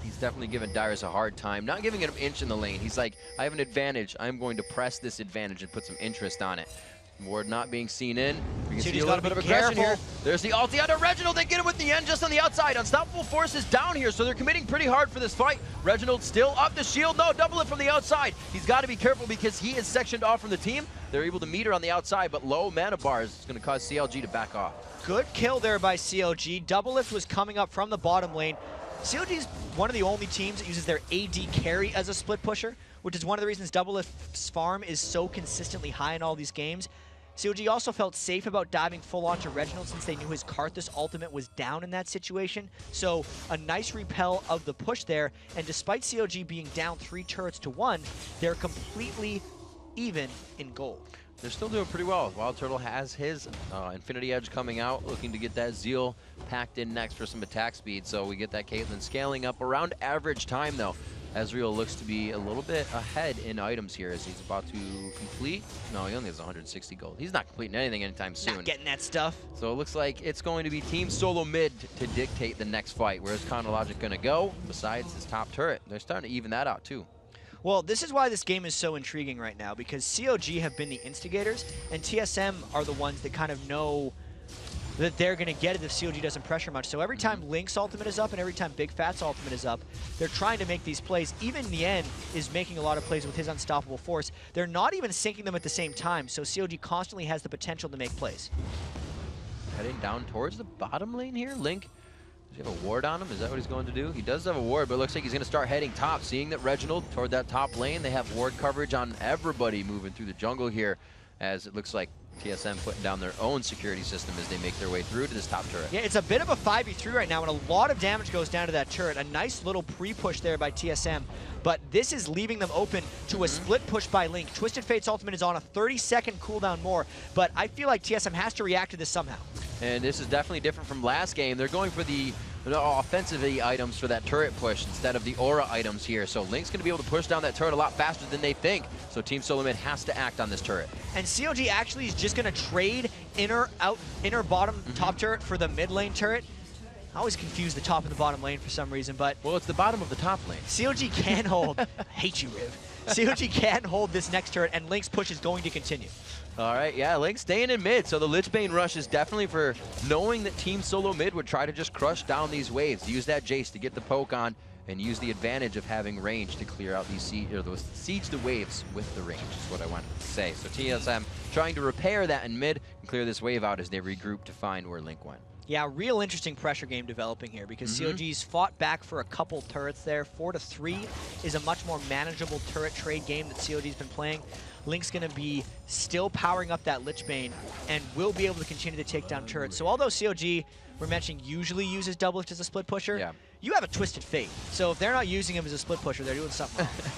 He's definitely giving Darius a hard time, not giving him an inch in the lane. He's like, I have an advantage. I'm going to press this advantage and put some interest on it. Ward not being seen in. We can see a little bit of aggression here. There's the ulti under Reginald. They get him with the end just on the outside. Unstoppable Force is down here, so they're committing pretty hard for this fight. Reginald still up the shield. No, double it from the outside. He's got to be careful because he is sectioned off from the team. They're able to meet her on the outside, but low mana bars is going to cause CLG to back off. Good kill there by CLG. Double lift was coming up from the bottom lane. CLG is one of the only teams that uses their AD carry as a split pusher, which is one of the reasons Double Lift's farm is so consistently high in all these games. CLG also felt safe about diving full onto Reginald since they knew his Karthus ultimate was down in that situation. So a nice repel of the push there, and despite CLG being down 3 turrets to 1, they're completely even in gold. They're still doing pretty well. Wild Turtle has his Infinity Edge coming out, looking to get that Zeal packed in next for some attack speed. So we get that Caitlyn scaling up around average time though. Ezreal looks to be a little bit ahead in items here as he's about to complete. No, he only has 160 gold. He's not completing anything anytime soon. Not getting that stuff. So it looks like it's going to be Team Solo Mid to dictate the next fight. Where's Chronologic going to go? Besides his top turret, they're starting to even that out too. Well, this is why this game is so intriguing right now, because CLG have been the instigators, and TSM are the ones that kind of know that they're going to get it if CLG doesn't pressure much. So every time Link's ultimate is up and every time Big Fat's ultimate is up, they're trying to make these plays. Even Nian is making a lot of plays with his Unstoppable Force. They're not even syncing them at the same time, so CLG constantly has the potential to make plays. Heading down towards the bottom lane here. Link, does he have a ward on him? Is that what he's going to do? He does have a ward, but it looks like he's going to start heading top. Seeing that Reginald toward that top lane, they have ward coverage on everybody moving through the jungle here, as it looks like TSM putting down their own security system as they make their way through to this top turret. Yeah, it's a bit of a 5v3 right now, and a lot of damage goes down to that turret. A nice little pre-push there by TSM, but this is leaving them open to a split push by Link. Twisted Fate's ultimate is on a 30-second cooldown more, but I feel like TSM has to react to this somehow. And this is definitely different from last game. They're going for the offensive items for that turret push instead of the aura items here. So Link's going to be able to push down that turret a lot faster than they think. So Team Solo Mid has to act on this turret. And CLG actually is just going to trade inner bottom top turret for the mid lane turret. I always confuse the top and the bottom lane for some reason, but well, it's the bottom of the top lane. CLG can hold. I hate you, Riv. CLG can hold this next turret, and Link's push is going to continue. All right, yeah, Link staying in mid. So the Lich Bane rush is definitely for knowing that Team Solo Mid would try to just crush down these waves, use that Jace to get the poke on, and use the advantage of having range to clear out these siege the waves with the range, is what I wanted to say. So TSM trying to repair that in mid and clear this wave out as they regroup to find where Link went. Yeah, real interesting pressure game developing here because CLG's fought back for a couple turrets there. 4-3 is a much more manageable turret trade game that CLG's been playing. Link's going to be still powering up that Lich Bane and will be able to continue to take down turrets. So although CLG, we're mentioning, usually uses Double Lift as a split pusher, you have a Twisted Fate. So if they're not using him as a split pusher, they're doing something wrong.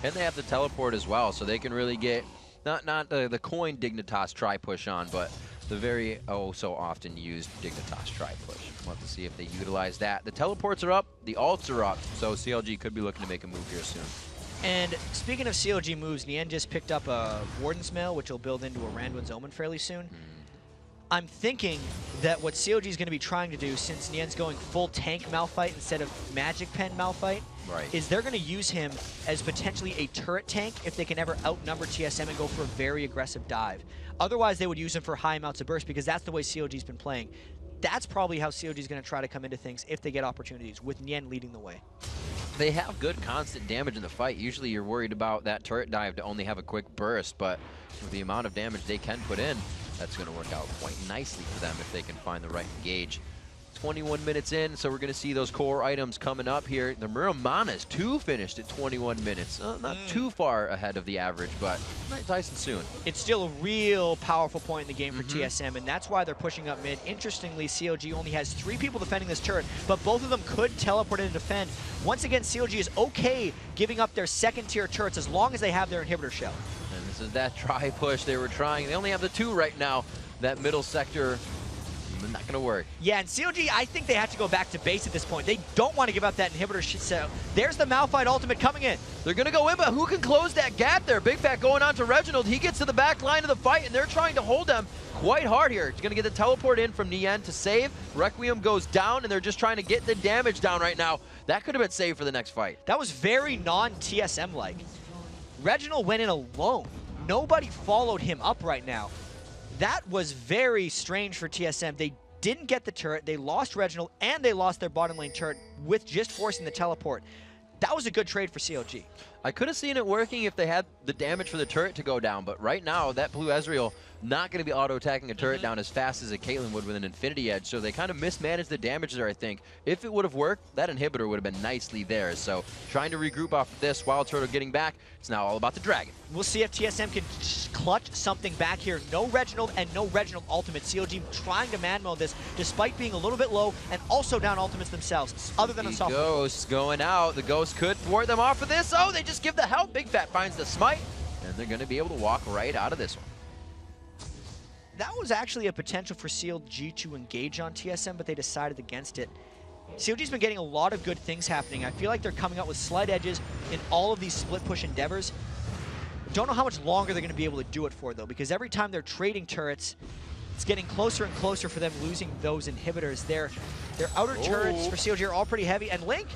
And they have the teleport as well, so they can really get, not the coin Dignitas tri-push on, but the very so often used Dignitas tri-push. We'll have to see if they utilize that. The teleports are up, the ults are up, so CLG could be looking to make a move here soon. And speaking of CLG moves, Nian just picked up a Warden's Mail, which will build into a Randuin's Omen fairly soon. I'm thinking that what CLG is going to be trying to do, since Nian's going full tank Malphite instead of Magic Pen Malphite, is they're going to use him as potentially a turret tank if they can ever outnumber TSM and go for a very aggressive dive. Otherwise, they would use him for high amounts of burst because that's the way CLG's been playing. That's probably how CLG is going to try to come into things if they get opportunities, with Nian leading the way. They have good constant damage in the fight. Usually you're worried about that turret dive to only have a quick burst, but with the amount of damage they can put in, that's going to work out quite nicely for them if they can find the right engage. 21 minutes in, so we're going to see those core items coming up here. The Muramanas, 2 finished at 21 minutes. Not too far ahead of the average, but nice and soon. It's still a real powerful point in the game for TSM, and that's why they're pushing up mid. Interestingly, CLG only has 3 people defending this turret, but both of them could teleport in to defend. Once again, CLG is okay giving up their second-tier turrets as long as they have their inhibitor shell. And this is that try push they were trying. They only have the 2 right now. That middle sector, not going to work. Yeah, and CLG, I think they have to go back to base at this point. They don't want to give up that inhibitor so there's the Malphite ultimate coming in. They're going to go in, but who can close that gap there? Big Fat going on to Reginald. He gets to the back line of the fight, and they're trying to hold them quite hard here. He's going to get the teleport in from Nien to save. Requiem goes down, and they're just trying to get the damage down right now. That could have been saved for the next fight. That was very non-TSM-like. Reginald went in alone. Nobody followed him up right now. That was very strange for TSM. They didn't get the turret, they lost Reginald, and they lost their bottom lane turret with just forcing the teleport. That was a good trade for CLG. I could have seen it working if they had the damage for the turret to go down, but right now, that blue Ezreal not going to be auto-attacking a turret down as fast as a Caitlyn would with an Infinity Edge, so they kind of mismanaged the damage there, I think. If it would have worked, that inhibitor would have been nicely there. So trying to regroup off of this, Wild Turtle getting back, it's now all about the Dragon. We'll see if TSM can clutch something back here. No Reginald and no Reginald ultimate. CLG trying to man mode this despite being a little bit low and also down ultimates themselves, other than a soft Ghost going out. The Ghost could thwart them off of this. Oh, they just give the help. Big Fat finds the smite, and they're going to be able to walk right out of this one. That was actually a potential for CLG to engage on TSM, but they decided against it. CLG's been getting a lot of good things happening. I feel like they're coming up with slight edges in all of these split push endeavors. Don't know how much longer they're going to be able to do it for, though, because every time they're trading turrets, it's getting closer and closer for them losing those inhibitors. Their outer turrets for CLG are all pretty heavy, and Link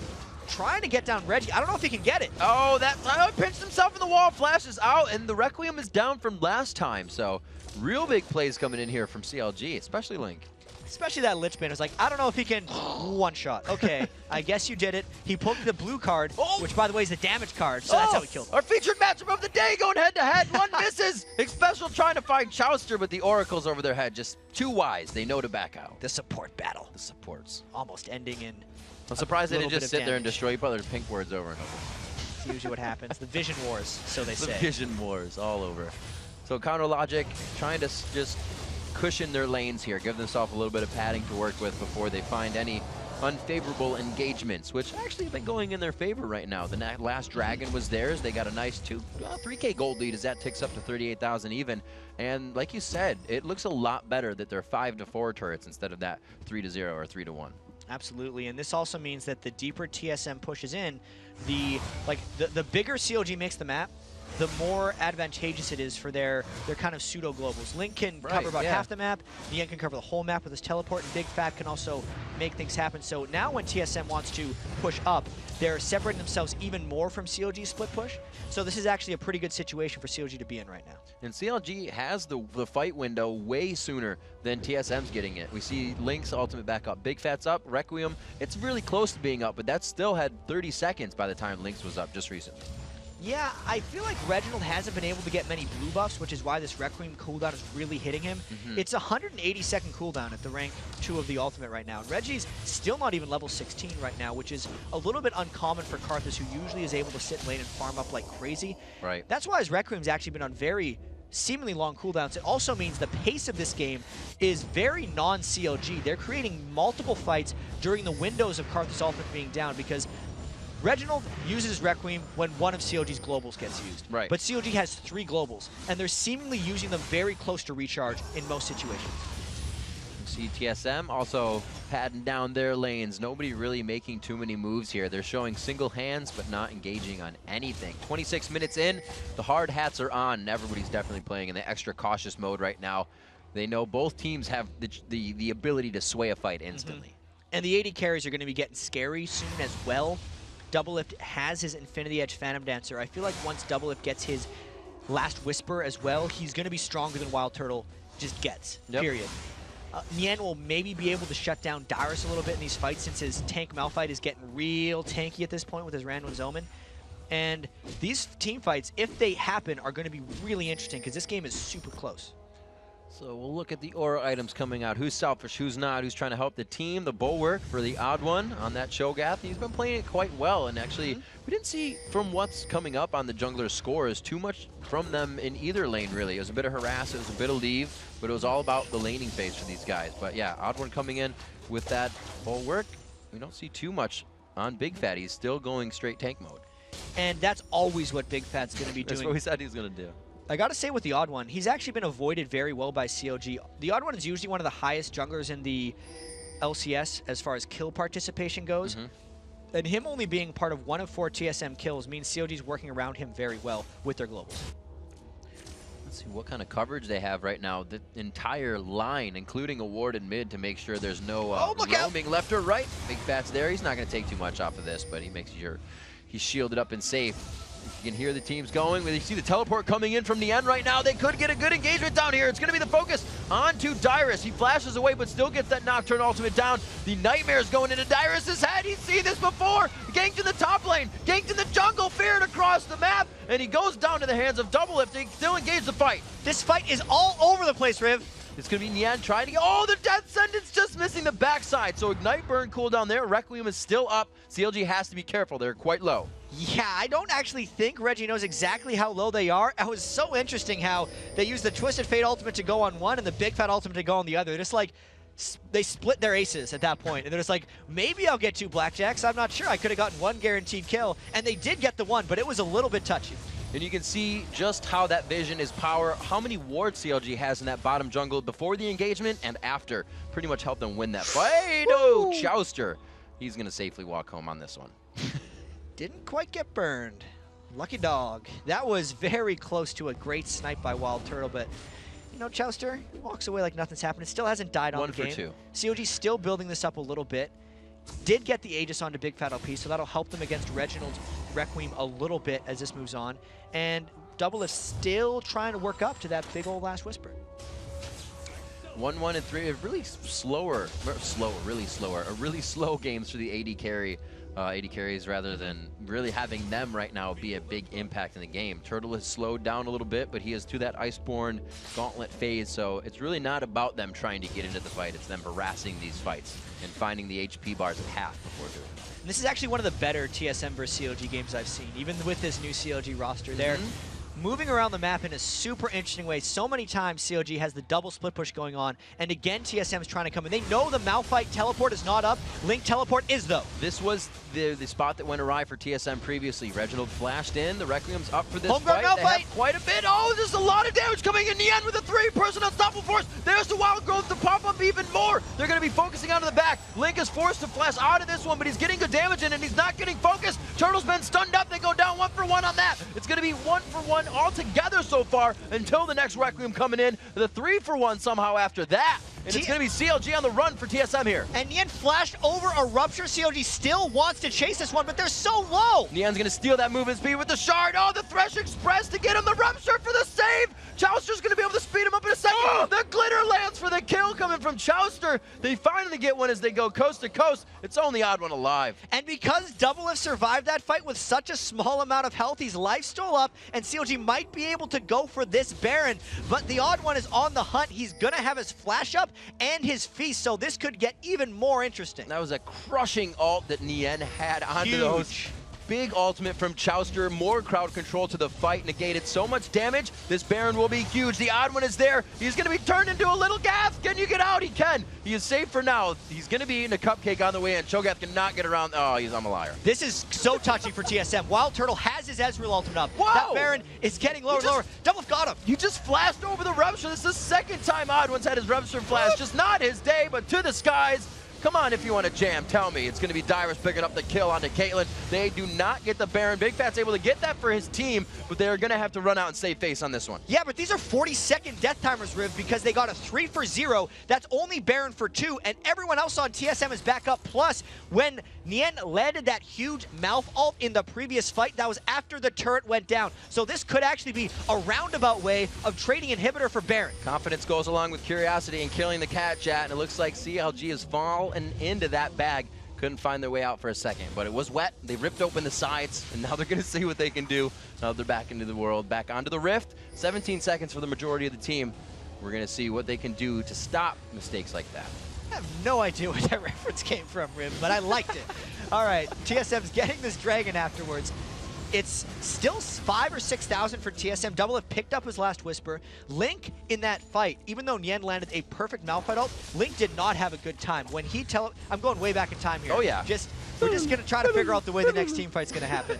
trying to get down Reggie. I don't know if he can get it. Oh, that pinched himself in the wall, flashes out, and the Requiem is down from last time, so real big plays coming in here from CLG, especially Link. Especially that Lich Bane was like, I don't know if he can one-shot. Okay, I guess you did it. He pulled the blue card, which, by the way, is the damage card, so that's how he killed him. Our featured matchup of the day going head-to-head. One misses. Special trying to find Chowster, but the Oracle's over their head. Just too wise. They know to back out. The support battle. The supports. Almost ending in I'm surprised they didn't just sit there and destroy each other's pink words over and over. It's usually what happens. The Vision Wars, so they say. The Vision Wars all over. So Counter Logic trying to just cushion their lanes here, give themselves a little bit of padding to work with before they find any unfavorable engagements, which actually have been going in their favor right now. The last Dragon was theirs. They got a nice 3K gold lead as that ticks up to 38,000 even. And like you said, it looks a lot better that they're 5-4 turrets instead of that 3-0 or 3-1. Absolutely, and this also means that the deeper TSM pushes in, the bigger CLG makes the map, the more advantageous it is for their kind of pseudo-globals. Link can cover about half the map, Nien can cover the whole map with his teleport, and Big Fat can also make things happen. So now when TSM wants to push up, they're separating themselves even more from CLG's split push. So this is actually a pretty good situation for CLG to be in right now. And CLG has the fight window way sooner than TSM's getting it. We see Link's ultimate back up. Big Fat's up. Requiem, it's really close to being up, but that still had 30 seconds by the time Link's was up just recently. Yeah, I feel like Reginald hasn't been able to get many blue buffs, which is why this Requiem cooldown is really hitting him. It's a 180-second cooldown at the rank 2 of the ultimate right now. And Reggie's still not even level 16 right now, which is a little bit uncommon for Karthus, who usually is able to sit in lane and farm up like crazy. Right. That's why his Requiem's actually been on very seemingly long cooldowns. It also means the pace of this game is very non-CLG. They're creating multiple fights during the windows of Karthus' ultimate being down, because Reginald uses Requiem when one of CLG's globals gets used. Right. But CLG has 3 globals, and they're seemingly using them very close to recharge in most situations. See TSM also patting down their lanes. Nobody really making too many moves here. They're showing single hands, but not engaging on anything. 26 minutes in, the hard hats are on, and everybody's definitely playing in the extra cautious mode right now. They know both teams have the ability to sway a fight instantly. And the AD carries are going to be getting scary soon as well. Doublelift has his Infinity Edge Phantom Dancer. I feel like once Doublelift gets his Last Whisper as well, he's going to be stronger than Wild Turtle just gets, period. Nien will maybe be able to shut down Dyrus a little bit in these fights, since his tank Malphite is getting real tanky at this point with his Random Omen. And these team fights, if they happen, are going to be really interesting, because this game is super close. So we'll look at the aura items coming out. Who's selfish, who's not, who's trying to help the team. The bulwark for the odd one on that Cho'Gath. He's been playing it quite well, and actually we didn't see from what's coming up on the jungler's scores too much from them in either lane, really. It was a bit of harass, it was a bit of leave, but it was all about the laning phase for these guys. But yeah, odd one coming in with that bulwark. We don't see too much on Big Fat. He's still going straight tank mode. And that's always what Big Fat's going to be doing. That's what we said he was going to do. I gotta say with the Odd One, he's actually been avoided very well by CLG. The Odd One is usually one of the highest junglers in the LCS as far as kill participation goes. And him only being part of 1 of 4 TSM kills means CLG's working around him very well with their globals. Let's see what kind of coverage they have right now. The entire line, including a ward in mid, to make sure there's no roaming left or right. Big Fat's there. He's not going to take too much off of this, but he makes sure he's shielded up and safe. You can hear the teams going. You see the teleport coming in from Nien right now. They could get a good engagement down here. It's going to be the focus onto Dyrus. He flashes away, but still gets that Nocturne ultimate down. The Nightmare's going into Dyrus' head. He's seen this before. Ganked in the top lane. Ganked in the jungle. Feared across the map. And he goes down to the hands of Doublelift. They still engage the fight. This fight is all over the place, Riv. It's going to be Nien trying to get... Oh, the Death Sentence just missing the backside. So Ignite Burn cooldown there. Requiem is still up. CLG has to be careful. They're quite low. Yeah, I don't actually think Reggie knows exactly how low they are. It was so interesting how they used the Twisted Fate ultimate to go on one and the Big Fat ultimate to go on the other. They're just like, they split their aces at that point. And they're just like, maybe I'll get 2 blackjacks. I'm not sure. I could have gotten 1 guaranteed kill. And they did get the 1, but it was a little bit touchy. And you can see just how that vision is power, how many wards CLG has in that bottom jungle before the engagement and after. Pretty much helped them win that fight. Oh, Chouster. He's going to safely walk home on this one. Didn't quite get burned. Lucky dog. That was very close to a great snipe by Wild Turtle, but you know, Chouster walks away like nothing's happened. It still hasn't died on the game. 1 for 2. COG's still building this up a little bit. Did get the Aegis onto Big Fat LP, so that'll help them against Reginald's Requiem a little bit as this moves on. And Doublelift still trying to work up to that big old last whisper. 1-1 and 3. Really slow games for the AD carry. AD carries rather than really having them right now be a big impact in the game. Turtle has slowed down a little bit, but he is to that Iceborne Gauntlet phase, so it's really not about them trying to get into the fight. It's them harassing these fights and finding the HP bars at half before doing it. And this is actually one of the better TSM versus CLG games I've seen, even with this new CLG roster. They're moving around the map in a super interesting way. So many times CLG has the double split push going on, and again TSM is trying to come in. They know the Malphite teleport is not up. Link teleport is though. This was the spot that went awry for TSM previously. Reginald flashed in. The Requiem's up for this Homegrown fight. Malphite. They have quite a bit. Oh, there's a lot of damage coming in the end with a 3-person unstoppable force. There's the Wild Growth to pop up even more. They're going to be focusing onto the back. Link is forced to flash out of this one, but he's getting good damage in and he's not getting focused. Turtle's been stunned up. They go down 1 for 1 on that. It's going to be 1 for 1 altogether so far until the next Requiem coming in. The 3 for 1 somehow after that. And it's going to be CLG on the run for TSM here. And Nien flashed over a Rupture. CLG still wants to chase this one, but they're so low. Nien's going to steal that movement speed with the Shard. Oh, the Thresh Express to get him the Rupture for the save. Chouster's going to be able to speed him up in a second. Oh, the Glitter lands for the kill coming from Chouster. They finally get one as they go coast to coast. It's only odd one alive. And because Doublelift survived that fight with such a small amount of health, he's life still up, and CLG might be able to go for this Baron. But the odd one is on the hunt. He's going to have his flash up and his feast, so this could get even more interesting. That was a crushing ult that Nien had onto those. Big ultimate from Chouster, more crowd control to the fight, negated so much damage. This Baron will be huge. The odd one is there. He's going to be turned into a little gaff. Can you get out? He can. He is safe for now. He's going to be eating a cupcake on the way in. Cho'Gath cannot get around. Oh, I'm a liar. This is so touchy for TSM. Wild Turtle has his Ezreal ultimate up. Whoa! That Baron is getting lower and lower. Doublelift got him. You just flashed over the Rupture. This is the second time Odd One's had his Rupture flash. Just not his day, but to the skies. Come on, if you want to jam, tell me. It's going to be Dyrus picking up the kill onto Caitlyn. They do not get the Baron. Big Fat's able to get that for his team, but they're going to have to run out and save face on this one. Yeah, but these are 40-second death timers, Riv, because they got a 3 for 0. That's only Baron for 2, and everyone else on TSM is back up. Plus, when Nien landed that huge mouth ult in the previous fight, that was after the turret went down. So this could actually be a roundabout way of trading inhibitor for Baron. Confidence goes along with curiosity and killing the cat chat, and it looks like CLG has fallen into that bag. Couldn't find their way out for a second, but it was wet. They ripped open the sides, and now they're going to see what they can do. Now they're back into the world, back onto the Rift. 17 seconds for the majority of the team. We're going to see what they can do to stop mistakes like that. I have no idea where that reference came from, Rim, but I liked it. All right, TSM's getting this dragon afterwards. It's still 5,000 or 6,000 for TSM. Doublelift picked up his last Whisper. Link in that fight, even though Nien landed a perfect Malphite ult, Link did not have a good time. When he I'm going way back in time here. Oh yeah. We're just gonna try to figure out the way the next team fight's gonna happen.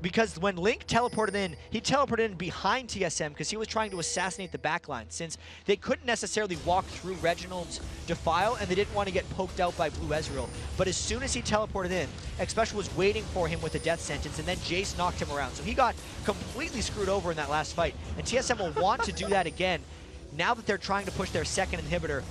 Because when Link teleported in, he teleported in behind TSM because he was trying to assassinate the backline, since they couldn't necessarily walk through Reginald's Defile and they didn't want to get poked out by Blue Ezreal. But as soon as he teleported in, Xpecial was waiting for him with a death sentence, and then Jace knocked him around. So he got completely screwed over in that last fight. And TSM will want to do that again now that they're trying to push their second inhibitor.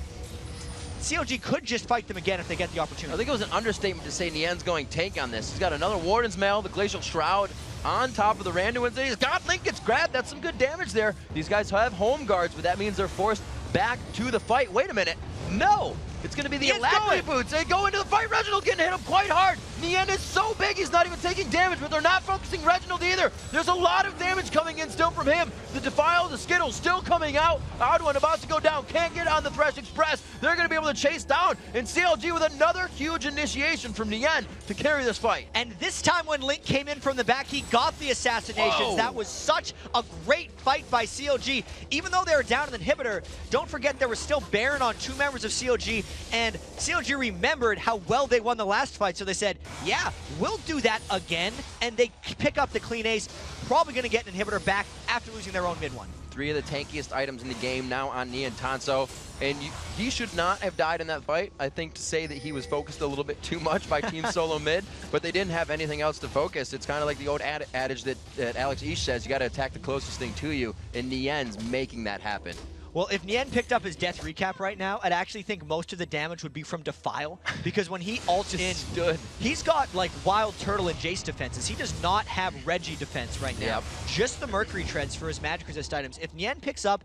CLG could just fight them again if they get the opportunity. I think it was an understatement to say Nien's going tank on this. He's got another Warden's Mail, the Glacial Shroud on top of the Randuin's. He's got Link gets grabbed. That's some good damage there. These guys have home guards, but that means they're forced back to the fight. Wait a minute. No! It's going to be the Alacrity boots. They go into the fight. Reginald getting hit him quite hard. Nien is so big, he's not even taking damage, but they're not focusing Reginald either. There's a lot of damage coming in still from him. The Defile, the Skittle still coming out. Oddone about to go down. Can't get on the Thresh Express. They're going to be able to chase down. And CLG with another huge initiation from Nien to carry this fight. And this time when Link came in from the back, he got the assassinations. Whoa. That was such a great fight by CLG. Even though they were down an inhibitor, don't forget there was still Baron on 2 members of CLG, and CLG remembered how well they won the last fight, so they said, yeah, we'll do that again, and they pick up the clean ace, probably going to get an inhibitor back after losing their own mid one. 3 of the tankiest items in the game now on Nien Tanso, and he should not have died in that fight. I think to say that he was focused a little bit too much by Team Solo Mid, but they didn't have anything else to focus. It's kind of like the old adage that Alex Ish says, you got to attack the closest thing to you, and Nien's making that happen. Well, if Nien picked up his death recap right now, I'd actually think most of the damage would be from Defile, because when he ults in, he's got like Wild Turtle and Jace defenses. He does not have Reggie defense right now. Yep. Just the Mercury Treads for his magic resist items. If Nien picks up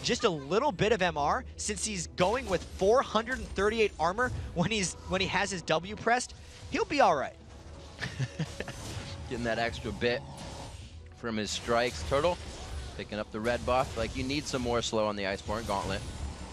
just a little bit of MR, since he's going with 438 armor when he has his W pressed, he'll be all right. Getting that extra bit from his strikes. Turtle picking up the red buff. Like, you need some more slow on the Iceborne Gauntlet.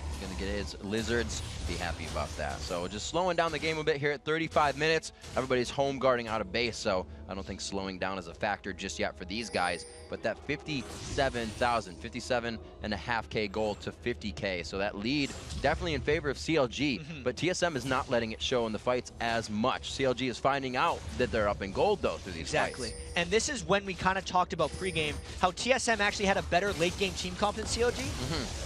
He's going to get his Lizards. Be happy about that. So just slowing down the game a bit here at 35 minutes. Everybody's home guarding out of base, so I don't think slowing down is a factor just yet for these guys. But that 57,000, 57.5K gold to 50K. So that lead definitely in favor of CLG, but TSM is not letting it show in the fights as much. CLG is finding out that they're up in gold, though, through these fights. And this is when we kind of talked about pregame, how TSM actually had a better late game team comp than CLG,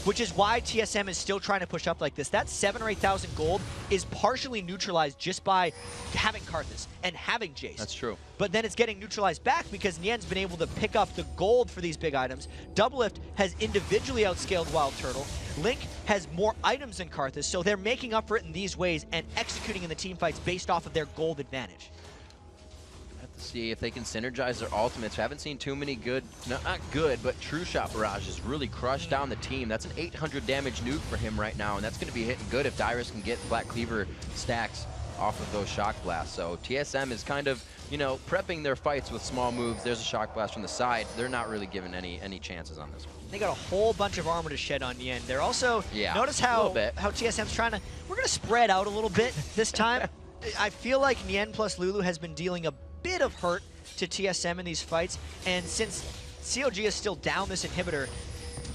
which is why TSM is still trying to push up like this. That 7,000 or 8,000 gold is partially neutralized just by having Karthus and having Jace. That's true. But then it's getting neutralized back because Nien's been able to pick up the gold for these big items. Doublelift has individually outscaled Wild Turtle. Link has more items than Karthus, so they're making up for it in these ways and executing in the team fights based off of their gold advantage. To see if they can synergize their ultimates. We haven't seen too many good, not good, but True Shot Barrages really crush down the team. That's an 800 damage nuke for him right now, and that's going to be hitting good if Dyrus can get Black Cleaver stacks off of those Shock Blasts. So TSM is kind of, you know, prepping their fights with small moves. There's a Shock Blast from the side. They're not really giving any chances on this one. They got a whole bunch of armor to shed on Nien. They're also, notice how TSM's trying to, we're going to spread out a little bit this time. I feel like Nien plus Lulu has been dealing a bit of hurt to TSM in these fights, and since CLG is still down this inhibitor,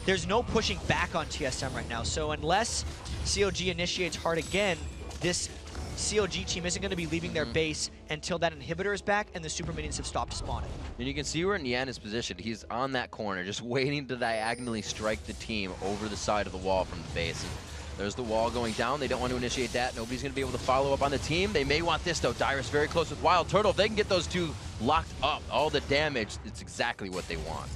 there's no pushing back on TSM right now. So unless CLG initiates hard again, this CLG team isn't going to be leaving their base until that inhibitor is back and the super minions have stopped spawning. And you can see where Nien is positioned. He's on that corner, just waiting to diagonally strike the team over the side of the wall from the base. And there's the wall going down. They don't want to initiate that. Nobody's going to be able to follow up on the team. They may want this, though. Dyrus very close with Wild Turtle. If they can get those two locked up, all the damage, it's exactly what they want.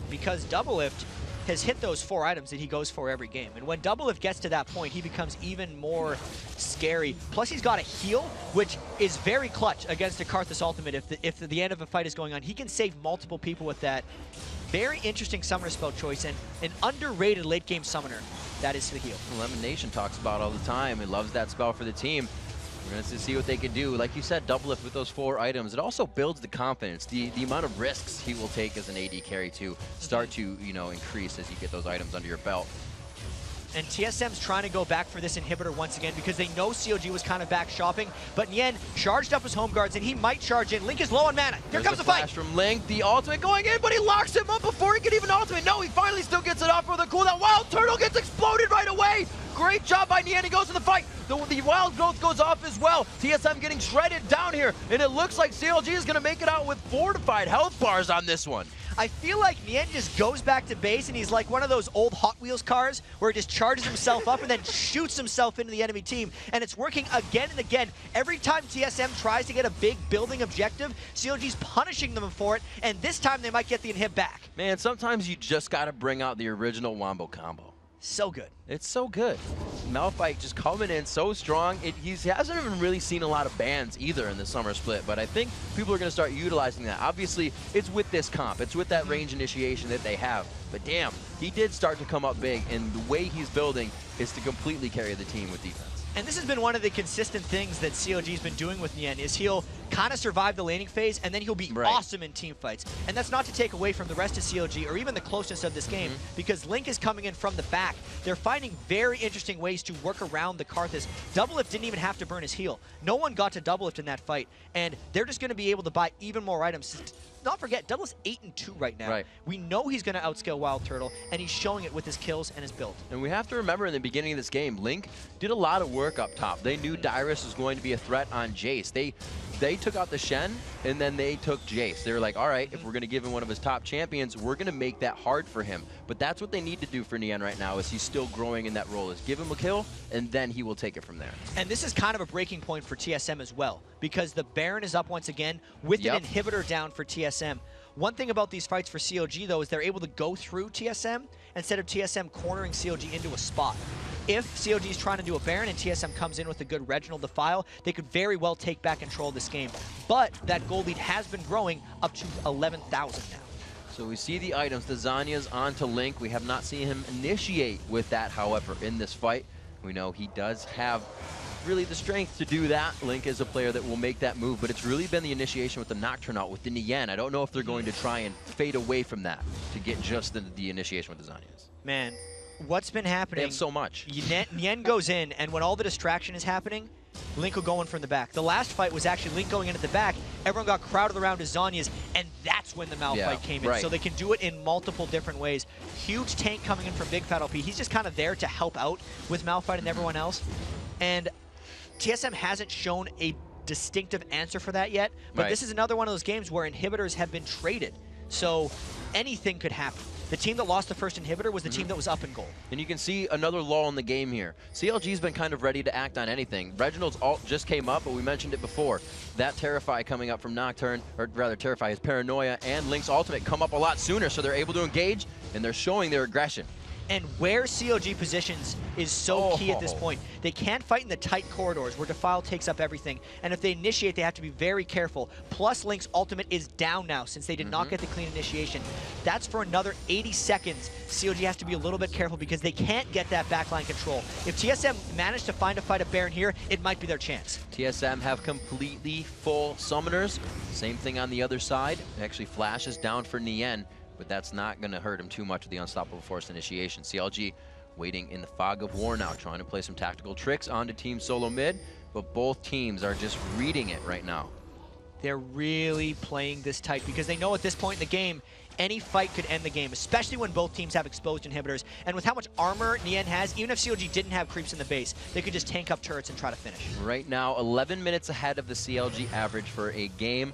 Because Doublelift has hit those 4 items that he goes for every game. And when Doublelift gets to that point, he becomes even more scary. Plus, he's got a heal, which is very clutch against a Karthus ultimate. If the end of a fight is going on, he can save multiple people with that. Very interesting summoner spell choice, and an underrated late game summoner. That is the heal. Lemon Nation talks about all the time. He loves that spell for the team. We're going to see what they can do. Like you said, Doublelift with those 4 items. It also builds the confidence. The amount of risks he will take as an AD carry to start to, you know, increase as you get those items under your belt. and TSM's trying to go back for this inhibitor once again because they know CLG was kind of back shopping, but Nien charged up his home guards, and he might charge in. Link is low on mana. Here comes the fight. Flash from Link, the ultimate going in, but he locks him up before he can even ultimate. No, he finally still gets it off for the cooldown. Wild Turtle gets exploded right away. Great job by Nien. He goes in the fight. The Wild Growth goes off as well. TSM getting shredded down here, and it looks like CLG is going to make it out with fortified health bars on this one. I feel like Nien just goes back to base, and he's like one of those old Hot Wheels cars where he just charges himself up and then shoots himself into the enemy team, and it's working again and again. Every time TSM tries to get a big building objective, CLG's punishing them for it, and this time they might get the inhib back. Man, sometimes you just got to bring out the original Wombo combo. So good. It's so good. Malphite just coming in so strong. He hasn't even really seen a lot of bans either in the summer split, but I think people are going to start utilizing that. Obviously, it's with this comp. It's with that range initiation that they have. But damn, he did start to come up big, and the way he's building is to completely carry the team with defense. And this has been one of the consistent things that CLG's been doing with Nien, is he'll kind of survive the laning phase, and then he'll be awesome in team fights. And that's not to take away from the rest of CLG or even the closeness of this game, because Link is coming in from the back. They're finding very interesting ways to work around the Karthus. Doublelift didn't even have to burn his heal. No one got to Doublelift in that fight, and they're just going to be able to buy even more items. Not forget, Doublelift's 8-2 right now. We know he's going to outscale Wild Turtle, and he's showing it with his kills and his build. And we have to remember in the beginning of this game, Link did a lot of work up top. They knew Dyrus was going to be a threat on Jace. They took out the Shen, and then they took Jace. They were like, all right, if we're going to give him one of his top champions, we're going to make that hard for him. But that's what they need to do for Nien right now, is he's still growing in that role, is give him a kill, and then he will take it from there. And this is kind of a breaking point for TSM as well, because the Baron is up once again with an inhibitor down for TSM. One thing about these fights for CLG, though, is they're able to go through TSM instead of TSM cornering CLG into a spot. If CLG is trying to do a Baron and TSM comes in with a good Reginald Defile, they could very well take back control of this game. But that gold lead has been growing up to 11,000 now. So we see the items. The Zanya's onto Link. We have not seen him initiate with that, however, in this fight. We know he does have really the strength to do that. Link is a player that will make that move, but it's really been the initiation with the Nocturne out, with the Nien. I don't know if they're going to try and fade away from that to get just the initiation with the Zanyas. Man, what's been happening? They have so much. Nien goes in, and when all the distraction is happening, Link will go in from the back. The last fight was actually Link going in at the back. Everyone got crowded around his Zanyas, and that's when the Malphite came in. So they can do it in multiple different ways. Huge tank coming in from Big Fat LP. He's just kind of there to help out with Malphite and everyone else. And TSM hasn't shown a distinctive answer for that yet, but this is another one of those games where inhibitors have been traded. So anything could happen. The team that lost the first inhibitor was the team that was up in gold. And you can see another lull in the game here. CLG's been kind of ready to act on anything. Reginald's ult just came up, but we mentioned it before. That Terrify coming up from Nocturne, or rather Terrify, his Paranoia and Link's ultimate come up a lot sooner, so they're able to engage, and they're showing their aggression. And where CLG positions is so key at this point. They can't fight in the tight corridors where Defile takes up everything. And if they initiate, they have to be very careful. Plus, Link's ultimate is down now since they did not get the clean initiation. That's for another 80 seconds. CLG has to be a little bit careful because they can't get that backline control. If TSM managed to find a fight at Baron here, it might be their chance. TSM have completely full summoners. Same thing on the other side. Actually, Flash is down for Nien, but that's not going to hurt him too much with the Unstoppable Force initiation. CLG waiting in the fog of war now, trying to play some tactical tricks onto Team Solo mid, but both teams are just reading it right now. They're really playing this tight because they know at this point in the game, any fight could end the game, especially when both teams have exposed inhibitors. And with how much armor Nien has, even if CLG didn't have creeps in the base, they could just tank up turrets and try to finish. Right now, 11 minutes ahead of the CLG average for a game.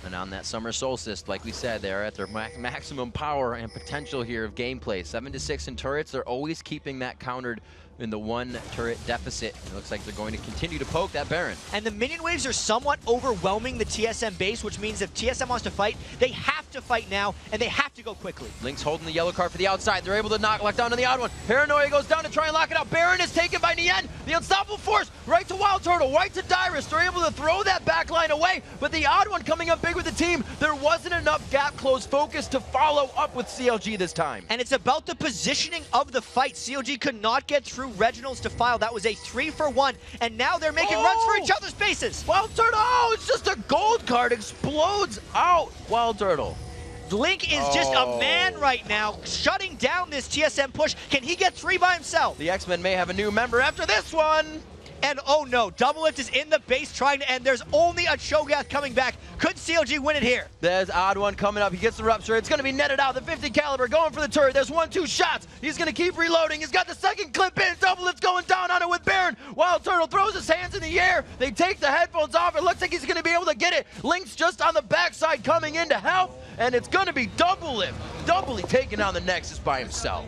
And on that summer solstice, like we said, they're at their maximum power and potential here of gameplay. 7-6 in turrets. They're always keeping that countered in the one turret deficit. It looks like they're going to continue to poke that Baron. And the minion waves are somewhat overwhelming the TSM base, which means if TSM wants to fight, they have to fight now, and they have to go quickly. Link's holding the yellow card for the outside. They're able to lock down on the odd one. Paranoia goes down to try and lock it out. Baron is taken by Nien. The Unstoppable Force right to Wild Turtle, right to Dyrus. They're able to throw that backline away, but the odd one coming up big with the team. There wasn't enough gap close focus to follow up with CLG this time. And it's about the positioning of the fight. CLG could not get through Reginald's Defile. That was a 3-for-1, and now they're making runs for each other's bases. Wild Turtle, it's just a gold card explodes out. Wild Turtle. Link is just a man right now, shutting down this TSM push. Can he get 3 by himself? The X-Men may have a new member after this one. And oh no, Double Lift is in the base trying to end. There's only a Cho'Gath coming back. Could CLG win it here? There's Odd One coming up. He gets the Rupture. It's going to be netted out. The 50 caliber going for the turret. There's 1-2 shots. He's going to keep reloading. He's got the second clip in. Double Lift's going down on it with Baron. Wild Turtle throws his hands in the air. They take the headphones off. It looks like he's going to be able to get it. Link's just on the backside coming in to help. And it's going to be Double Lift. Doubly taking on the Nexus by himself.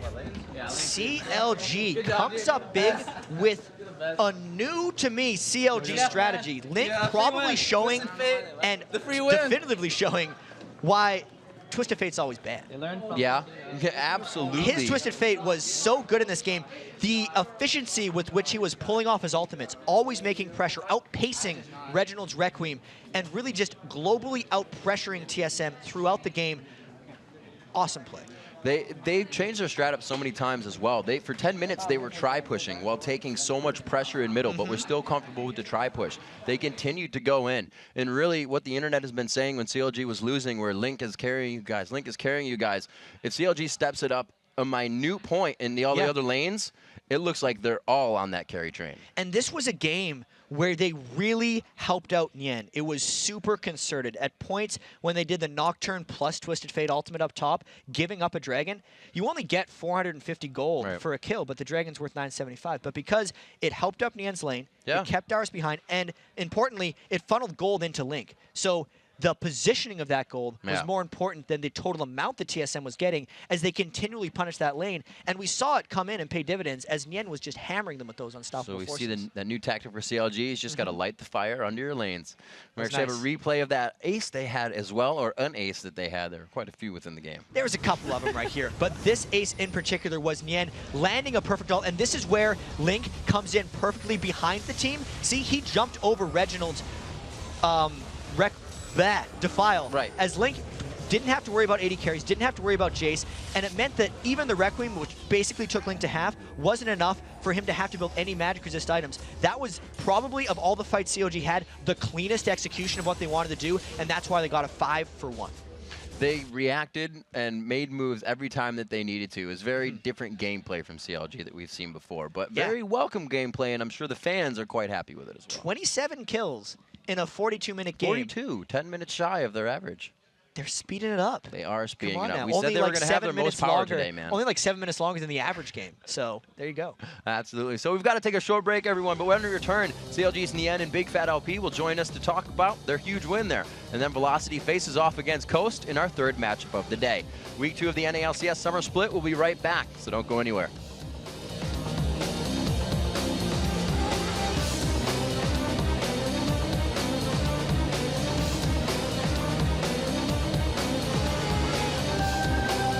CLG comes up big with a new, to me, CLG strategy. Link probably showing and definitively showing why Twisted Fate's always bad. Yeah, absolutely. His Twisted Fate was so good in this game. The efficiency with which he was pulling off his ultimates, always making pressure, outpacing Reginald's Requiem, and really just globally out-pressuring TSM throughout the game. Awesome play. They've changed their strat up so many times as well. For 10 minutes, they were try-pushing while taking so much pressure in middle, but we're still comfortable with the try-push. They continued to go in. And really, what the internet has been saying when CLG was losing, where Link is carrying you guys, Link is carrying you guys. If CLG steps it up a minute point in all the other lanes, it looks like they're all on that carry train. And this was a game where they really helped out Nien. It was super concerted. At points when they did the Nocturne plus Twisted Fate ultimate up top, giving up a dragon, you only get 450 gold for a kill, but the dragon's worth 975. But because it helped up Nien's lane, it kept ours behind, and importantly, it funneled gold into Link. So the positioning of that gold was more important than the total amount that TSM was getting as they continually punished that lane. And we saw it come in and pay dividends as Nien was just hammering them with those unstoppable forces. So we see that new tactic for CLG. He's just got to light the fire under your lanes. We actually have a replay of that ace they had as well, or an ace that they had. There were quite a few within the game. There's a couple of them right here. But this ace in particular was Nien landing a perfect ult. And this is where Link comes in perfectly behind the team. See, he jumped over Reginald's Defile. As Link didn't have to worry about 80 carries, didn't have to worry about Jace, and it meant that even the Requiem, which basically took Link to half, wasn't enough for him to have to build any magic resist items. That was probably, of all the fights CLG had, the cleanest execution of what they wanted to do, and that's why they got a 5 for 1. They reacted and made moves every time that they needed to. It was very different gameplay from CLG that we've seen before, but very welcome gameplay, and I'm sure the fans are quite happy with it as well. 27 kills in a 42-minute game. 42, 10 minutes shy of their average. They're speeding it up. They are speeding it up. Now. We said they were going to have their most power today, man. Only like 7 minutes longer than the average game. So there you go. Absolutely. So we've got to take a short break, everyone. But when we return, CLG's Nien and Big Fat LP will join us to talk about their huge win there. And then Velocity faces off against Coast in our third matchup of the day. Week 2 of the NA LCS Summer Split will be right back, so don't go anywhere.